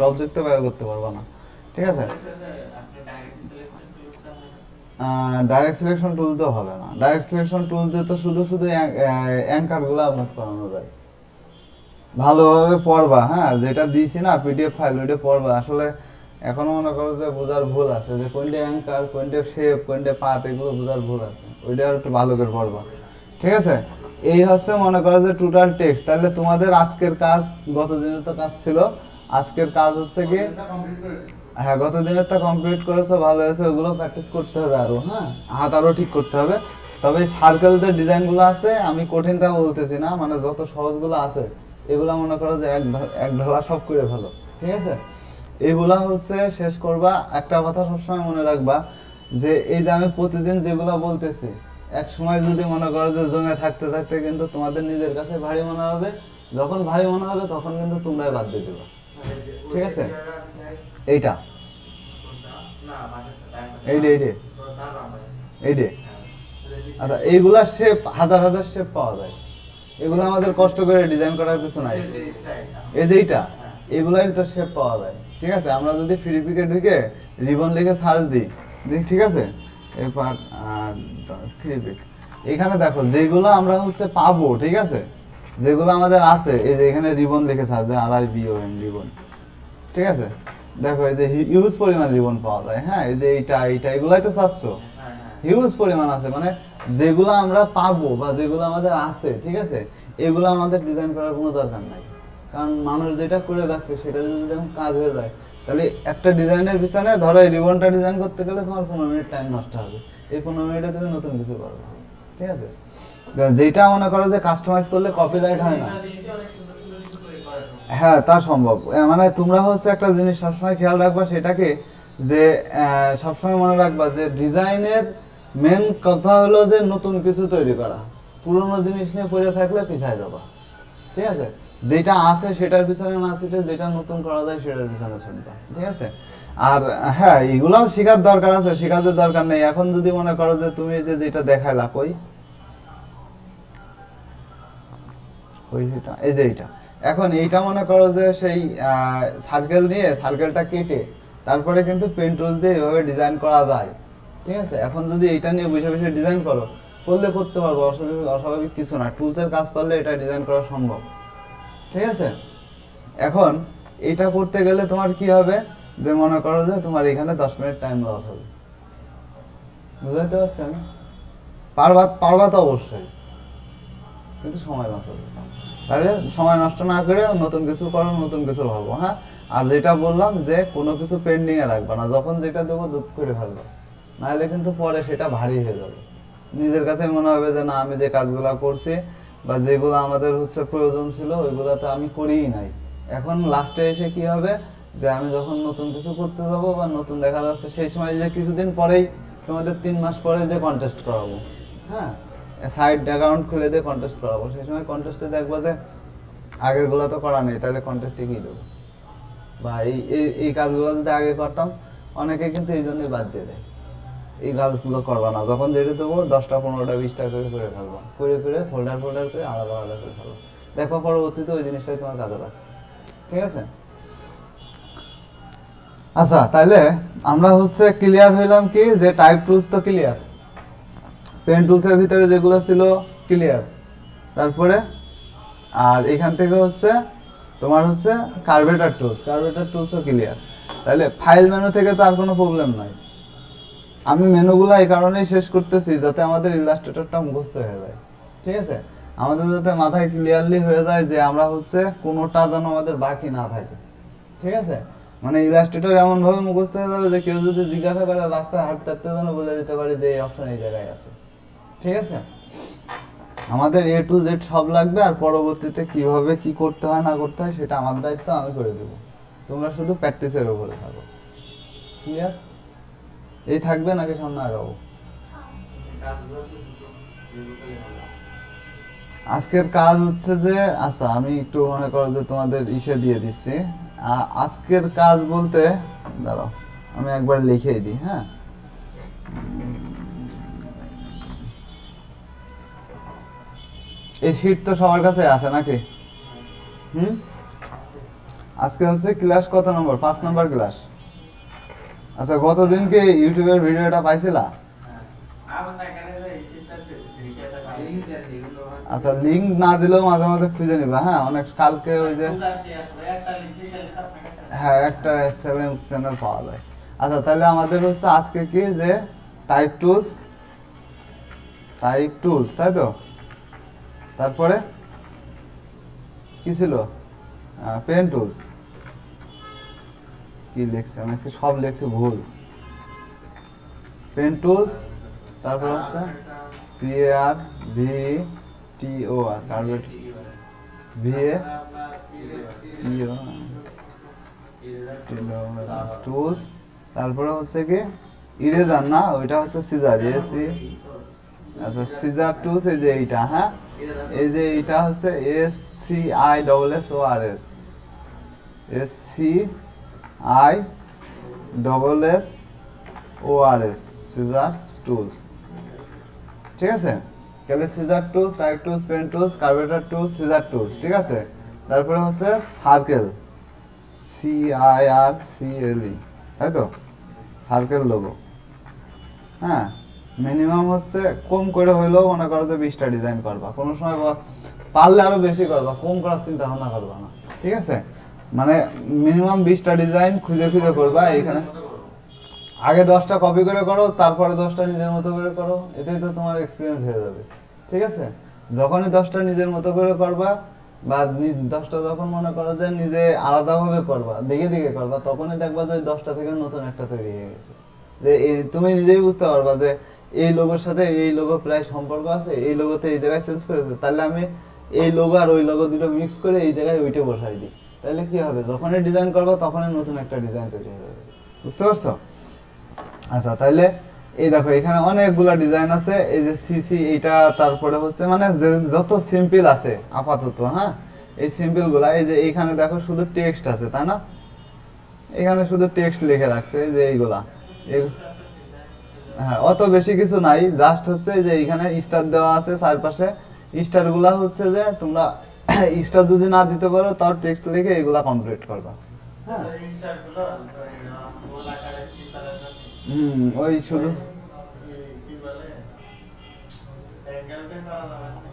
অবজেক্টে ব্যবহার করতে পারবা না। ঠিক আছে, ডাইরেক্ট সিলেকশন টুল তো হবে না। ডাইরেক্ট সিলেকশন টুল দিয়ে তো শুধু অ্যাঙ্কার গুলো মুভ করানো যায়। ভালোভাবে পড়বা। হ্যাঁ, যেটা দিয়েছি না পিডিএফ ফাইল, ওইটা পড়বা। আসলে এখনো মনে করো যে বোঝার ভুল আছে, যে কোনটা অ্যাঙ্কার, কোনটা শেপ, কোনটা পাত, এগুলো বোঝার ভুল আছে। ওইটা আর একটু ভালো করে পড়বা। ঠিক আছে, এই হচ্ছে মনে করো যে টোটাল টেক্সট। তাহলে তোমাদের আজকের কাজ, গত দিনের তো কাজ ছিল, আজকের কাজ হচ্ছে কি, হ্যাঁ গত দিনের তা কমপ্লিট করেছো, ভালো হয়েছে। ওগুলো প্র্যাকটিস করতে হবে আরো। হ্যাঁ, হাত আরো ঠিক করতে হবে। তবে সার্কেল যে ডিজাইনগুলো আছে, আমি কঠিনটা বলতেছি না, মানে যত সহজগুলো আছে এগুলা মনে করো যে এক ঢালা সব করে ভালো। ঠিক আছে, এগুলা হচ্ছে শেষ করবা। একটা কথা সবসময় মনে রাখবা, যে এই যে আমি প্রতিদিন যেগুলা বলতেছি, এক সময় যদি মনে করো যে জমে থাকতে থাকতে কিন্তু তোমাদের নিজের কাছে ভারী মনে হবে। যখন ভারী মনে হবে তখন কিন্তু তোমরাই বাদ দিয়ে দেবা। ঠিক আছে, এইটা এইটা আচ্ছা, এইগুলা শেপ হাজার হাজার শেপ পাওয়া যায়। এগুলো আমাদের কষ্ট করে ডিজাইন করার কিছু নাই। এই যে এইটা, এগুলাই তো শেপ পাওয়া যায়। ঠিক আছে, আমরা যদি ফ্রি পিকে ঢুকে রিবন লিখে সার্চ দিই, ঠিক আছে, এই পার্ট ফ্রি পিক, এখানে দেখো যেগুলো আমরা হচ্ছে পাবো। ঠিক আছে, যেগুলো আমাদের আছে, এই যে এখানে রিবন লিখে সার্চ দেয়, RIBON রিবন। ঠিক আছে, দেখো এই যে হিউজ পরিমাণ রিবন পাওয়া যায়। হ্যাঁ, এই যে এইটা এগুলাই তো চাচ্ছো, হিউজ পরিমাণ আছে। মানে যেগুলো আমরা পাবো বা যেগুলো আমাদের আছে, ঠিক আছে, এগুলো আমাদের ডিজাইন করার কোনো দরকার নাই। কারণ মানুষ যেটা করে রাখছে সেটা যদি যখন কাজ হয়ে যায়, তাহলে একটা ডিজাইনের পিছনে ধরো এই রিবনটা ডিজাইন করতে গেলে তোমার 15 মিনিট টাইম নষ্ট হবে। এই 15 মিনিটে তুমি নতুন কিছু করবে। ঠিক আছে, যেটা মনে করো যে কাস্টমাইজ করলে কপিরাইট হয় না, হ্যাঁ তা সম্ভব। মানে তোমরা হচ্ছে একটা জিনিস সবসময় খেয়াল রাখবা, সেটাকে যে সবসময় মনে রাখবা যে ডিজাইনের মেন কথা হলো যে নতুন কিছু তৈরি করা। পুরোনো জিনিস নিয়ে পড়ে থাকলে পিছায় যাবা। ঠিক আছে, যেটা আছে সেটার পিছনে না ছুটে যেটা নতুন করা যায় সেটার পিছনে ছুটবা। ঠিক আছে, আর হ্যাঁ এগুলাও শেখার দরকার আছে, শেখার দরকার নেই। এখন যদি মনে করো যে তুমি যে যেটা দেখাইলা, কই সেটা, এই যে এইটা, এখন এইটা মনে করো যে সেই সার্কেল নিয়ে সার্কেলটা কেটে তারপরে কিন্তু পেন টুলস দিয়ে এভাবে ডিজাইন করা যায়, ঠিক আছে। এখন যদি এইটা নিয়ে বসে বসে ডিজাইন করলে করতে পারবো, অস্বাভাবিক কিছু না, টুলসের কাজ পারলে এটা ডিজাইন করা সম্ভব, ঠিক আছে। এখন এইটা করতে গেলে তোমার কি হবে, যে মনে করো যে তোমার এখানে 10 মিনিট টাইম লস হবে, বুঝতে পারছি আমি। পারবা তো অবশ্যই, কিন্তু সময় নষ্ট হবে। তাহলে সময় নষ্ট না করে নতুন কিছু করো, নতুন কিছু ভাবো, হ্যাঁ। আর যেটা বললাম যে কোনো কিছু পেন্ডিং এ রাখবা না, যখন যেটা দেবো দুধ করে ফেলবা, নাহলে কিন্তু পরে সেটা ভারী হয়ে যাবে। নিজের কাছে মনে হবে যে না, আমি যে কাজগুলো করছি বা যেগুলো আমাদের হচ্ছে প্রয়োজন ছিল ওইগুলো তো আমি করিই নাই। এখন লাস্টে এসে কি হবে, যে আমি যখন নতুন কিছু করতে যাবো বা নতুন দেখা যাচ্ছে সেই সময় যে কিছুদিন পরেই তোমাদের 3 মাস পরে যে কন্টেস্ট করাবো, হ্যাঁ, সাইড অ্যাকাউন্ট খুলে দিয়ে কন্টেস্ট করাবো, সেই সময় কন্টেস্টে দেখবো যে আগের গুলো তো করা নেই, তাহলে কন্টেস্টে কি দেবো। বা এই কাজগুলো যদি আগে করতাম, অনেকে কিন্তু এই জন্যই বাদ দিয়ে দেয়, এই কাজগুলো করবা না, যখন যেটা দেবো 10টা 15টা 20টা করে করে ফেলবা, করে ফোল্ডার করে আলাদা আলাদা করে ফেলবা, দেখো পরবর্তীতে ওই জিনিসটাই তোমার কাজে লাগছে, ঠিক আছে। আচ্ছা, তাহলে আমরা হচ্ছে ক্লিয়ার হইলাম কি, যে টাইপ টুলস তো ক্লিয়ার, পেন টুলসের ভিতরে যেগুলো ছিল ক্লিয়ার, তারপরে আর এখান থেকে হচ্ছে তোমার হচ্ছে কার্ভেটার টুলসও ক্লিয়ার। তাহলে ফাইল মেনু থেকে তো আর কোনো প্রবলেম নাই। আমি মেনুগুলো এই কারণেই শেষ করতেছি যাতে আমাদের ইলাস্ট্রেটরটা মুখস্থ হয়ে যায়, ঠিক আছে। আমাদের যাতে মাথায় ক্লিয়ারলি হয়ে যায় যে আমরা হচ্ছে কোনোটা যেন আমাদের বাকি না থাকে, ঠিক আছে। মানে ইলাস্ট্রেটর এমন ভাবে মুখস্থ হয়ে যাবে যে কেউ যদি জিজ্ঞাসা করে রাস্তায় হাঁটতে হাঁটতে যেন বলে দিতে পারে যে এই অপশন এই জায়গায় আছে, ঠিক আছে। আমাদের A to Z সব লাগবে, আর পরবর্তীতে কিভাবে কি করতে হয় না করতে হয় সেটা আমার দায়িত্ব, আমি করে দেব, তোমরা শুধু প্র্যাকটিসের উপরে থাকো, ক্লিয়ার। এই থাকবে নাকি সামনে আগাবো? আজকের কাজ হচ্ছে যে, আচ্ছা আমি একটু মনে করো যে তোমাদের ইসে দিয়ে দিচ্ছি। আজকের কাজ বলতে দাঁড়াও আমি একবার লিখেই দিই, হ্যাঁ। এই শীট তো সবার কাছে আছে নাকি? আজকে হচ্ছে ক্লাস কত নম্বর? 5 নম্বর ক্লাস। আচ্ছা, গতদিন কি ইউটিউবের ভিডিওটা পাইছিলা? আচ্ছা, লিংক না দিলেও মাঝে মাঝে খুঁজে নিবা, হ্যাঁ। অনেক কালকে ওই যে হ্যাঁ একটা চ্যানেল পাওয়া যায়। আচ্ছা, তাহলে আমাদের হচ্ছে আজকে কি, যে টাইপ টুলস, তাই তো। তারপরে কি ছিল? Pen tools. কি লিখছি আমি? সব লিখছি ভুল। পেন টুলস, তারপর হচ্ছে CARVETOR, কার্ভেট টুলস। তারপরে হচ্ছে কি ইরেজার, না ওইটা হচ্ছে সিজার, আচ্ছা সিজার টুলস, এই যে এইটা, হ্যাঁ, এই যে এইটা হচ্ছে SCISSORS, সিজার টুলস, ঠিক আছে। তাহলে scissor tools, type tools, pen tools, কার্ভেটার টুলস, সিজার টুলস, ঠিক আছে। তারপরে হচ্ছে সার্কেল, CIRCLE, তাই তো, সার্কেল লোগো, হ্যাঁ। মিনিমাম হচ্ছে কম করে হইলেও মনে করো যে 20টা ডিজাইন করবা, কোনো সময় পারলে আরো বেশি করবা, কম করার চিন্তা ভাবনা করবা না, ঠিক আছে। মানে মিনিমাম 20টা ডিজাইন খুঁজে খুঁজে করবা। এইখানে আগে 10টা কপি করে করো, তারপরে 10টা নিজের মতো করে করো, এতেই তো তোমার এক্সপিরিয়েন্স হয়ে যাবে, ঠিক আছে। যখনই 10টা নিজের মতো করে করবা বা 10টা যখন মনে করো যে নিজে আলাদাভাবে করবা, দেখে দেখে করবা, তখনই দেখবা যে 10টা থেকে নতুন একটা তৈরি হয়ে গেছে। যে তুমি নিজেই বুঝতে পারবা যে এই লোগোর সাথে এই লোগো প্রায় সম্পর্ক আছে, এই লোগোতে এই জায়গায় চেঞ্জ করেছে, তাহলে আমি এই লোগো আর ওই লোগো দুটো মিক্স করে এই জায়গায় ওইটা বসাই দিই, তাহলে কি হবে, যখনই ডিজাইন করবা তখনই নতুন একটা ডিজাইন তৈরি হয়ে যাবে, বুঝতে পারছো? আচ্ছা, তাহলে এই দেখো এখানে অনেকগুলা ডিজাইন আছে, এই যে সিসি এইটা, তারপরে হচ্ছে মানে যত সিম্পল আছে আপাতত, হ্যাঁ, এই সিম্পল গুলা, এই যে এইখানে দেখো শুধু টেক্সট আছে, তাই না, এখানে শুধু টেক্সট লিখে রাখছে, এই যে এইগুলা, হ্যাঁ, অত বেশি কিছু নাই, জাস্ট হচ্ছে যে এখানে স্টার দেওয়া আছে চারপাশে, স্টার গুলা হচ্ছে যে তোমরা স্টার যদি না দিতে পারো তাও টেক্সট লিখে এগুলা কমপ্লিট করবা। হ্যাঁ ওই শুধু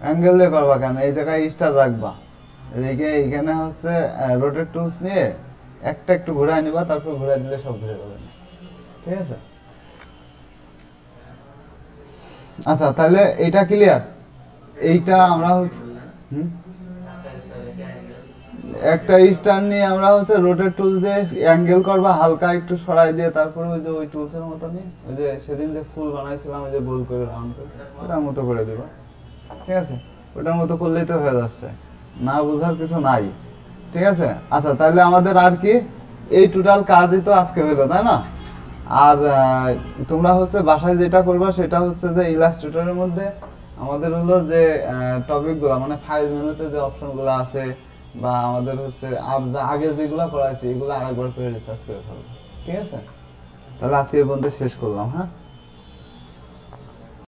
অ্যাঙ্গেল দিয়ে করবা কেন, এই জায়গায় স্টার রাখবা, রেখে এইখানে হচ্ছে রোটেট টুলস নিয়ে একটা একটু ঘুরাই নিবা, তারপর ঘুরাই দিলে সব ঘুরে যাবে। ঠিক আছে, আচ্ছা তাহলে এইটা ক্লিয়ার। এইটা আমরা একটা স্টার নিয়ে আমরা হচ্ছে রোটেট টুলস দিয়ে অ্যাঙ্গেল করবা, হালকা একটু সরাই দিয়ে, তারপরে ওই যে ওই টুলস এর মতো নিয়ে ওই যে সেদিন যে ফুল বানাইছিলাম ওই যে গোল করে রাউন্ড করে ওটার মতো করে দিবা। ঠিক আছে, ওটার মতো করলেই তো হয়ে যাচ্ছে, না বোঝার কিছু নাই। ঠিক আছে, আচ্ছা তাহলে আমাদের আর কি এই টোটাল কাজই তো আজকে হলো, তাই না? আর তোমরা হচ্ছে বাসায় যেটা করবা সেটা হচ্ছে যে ইলাস্ট্রেটরের মধ্যে আমাদের হলো যে টপিকগুলো মানে ফাইল মেনুতে যে অপশনগুলো আছে বা আমাদের হচ্ছে আর যা আগে যেগুলো করাইছি এগুলো আরেকবার করে রিসার্চ করে ফেলবো। ঠিক আছে, তাহলে আজকে এই পর্যন্ত শেষ করলাম। হ্যাঁ।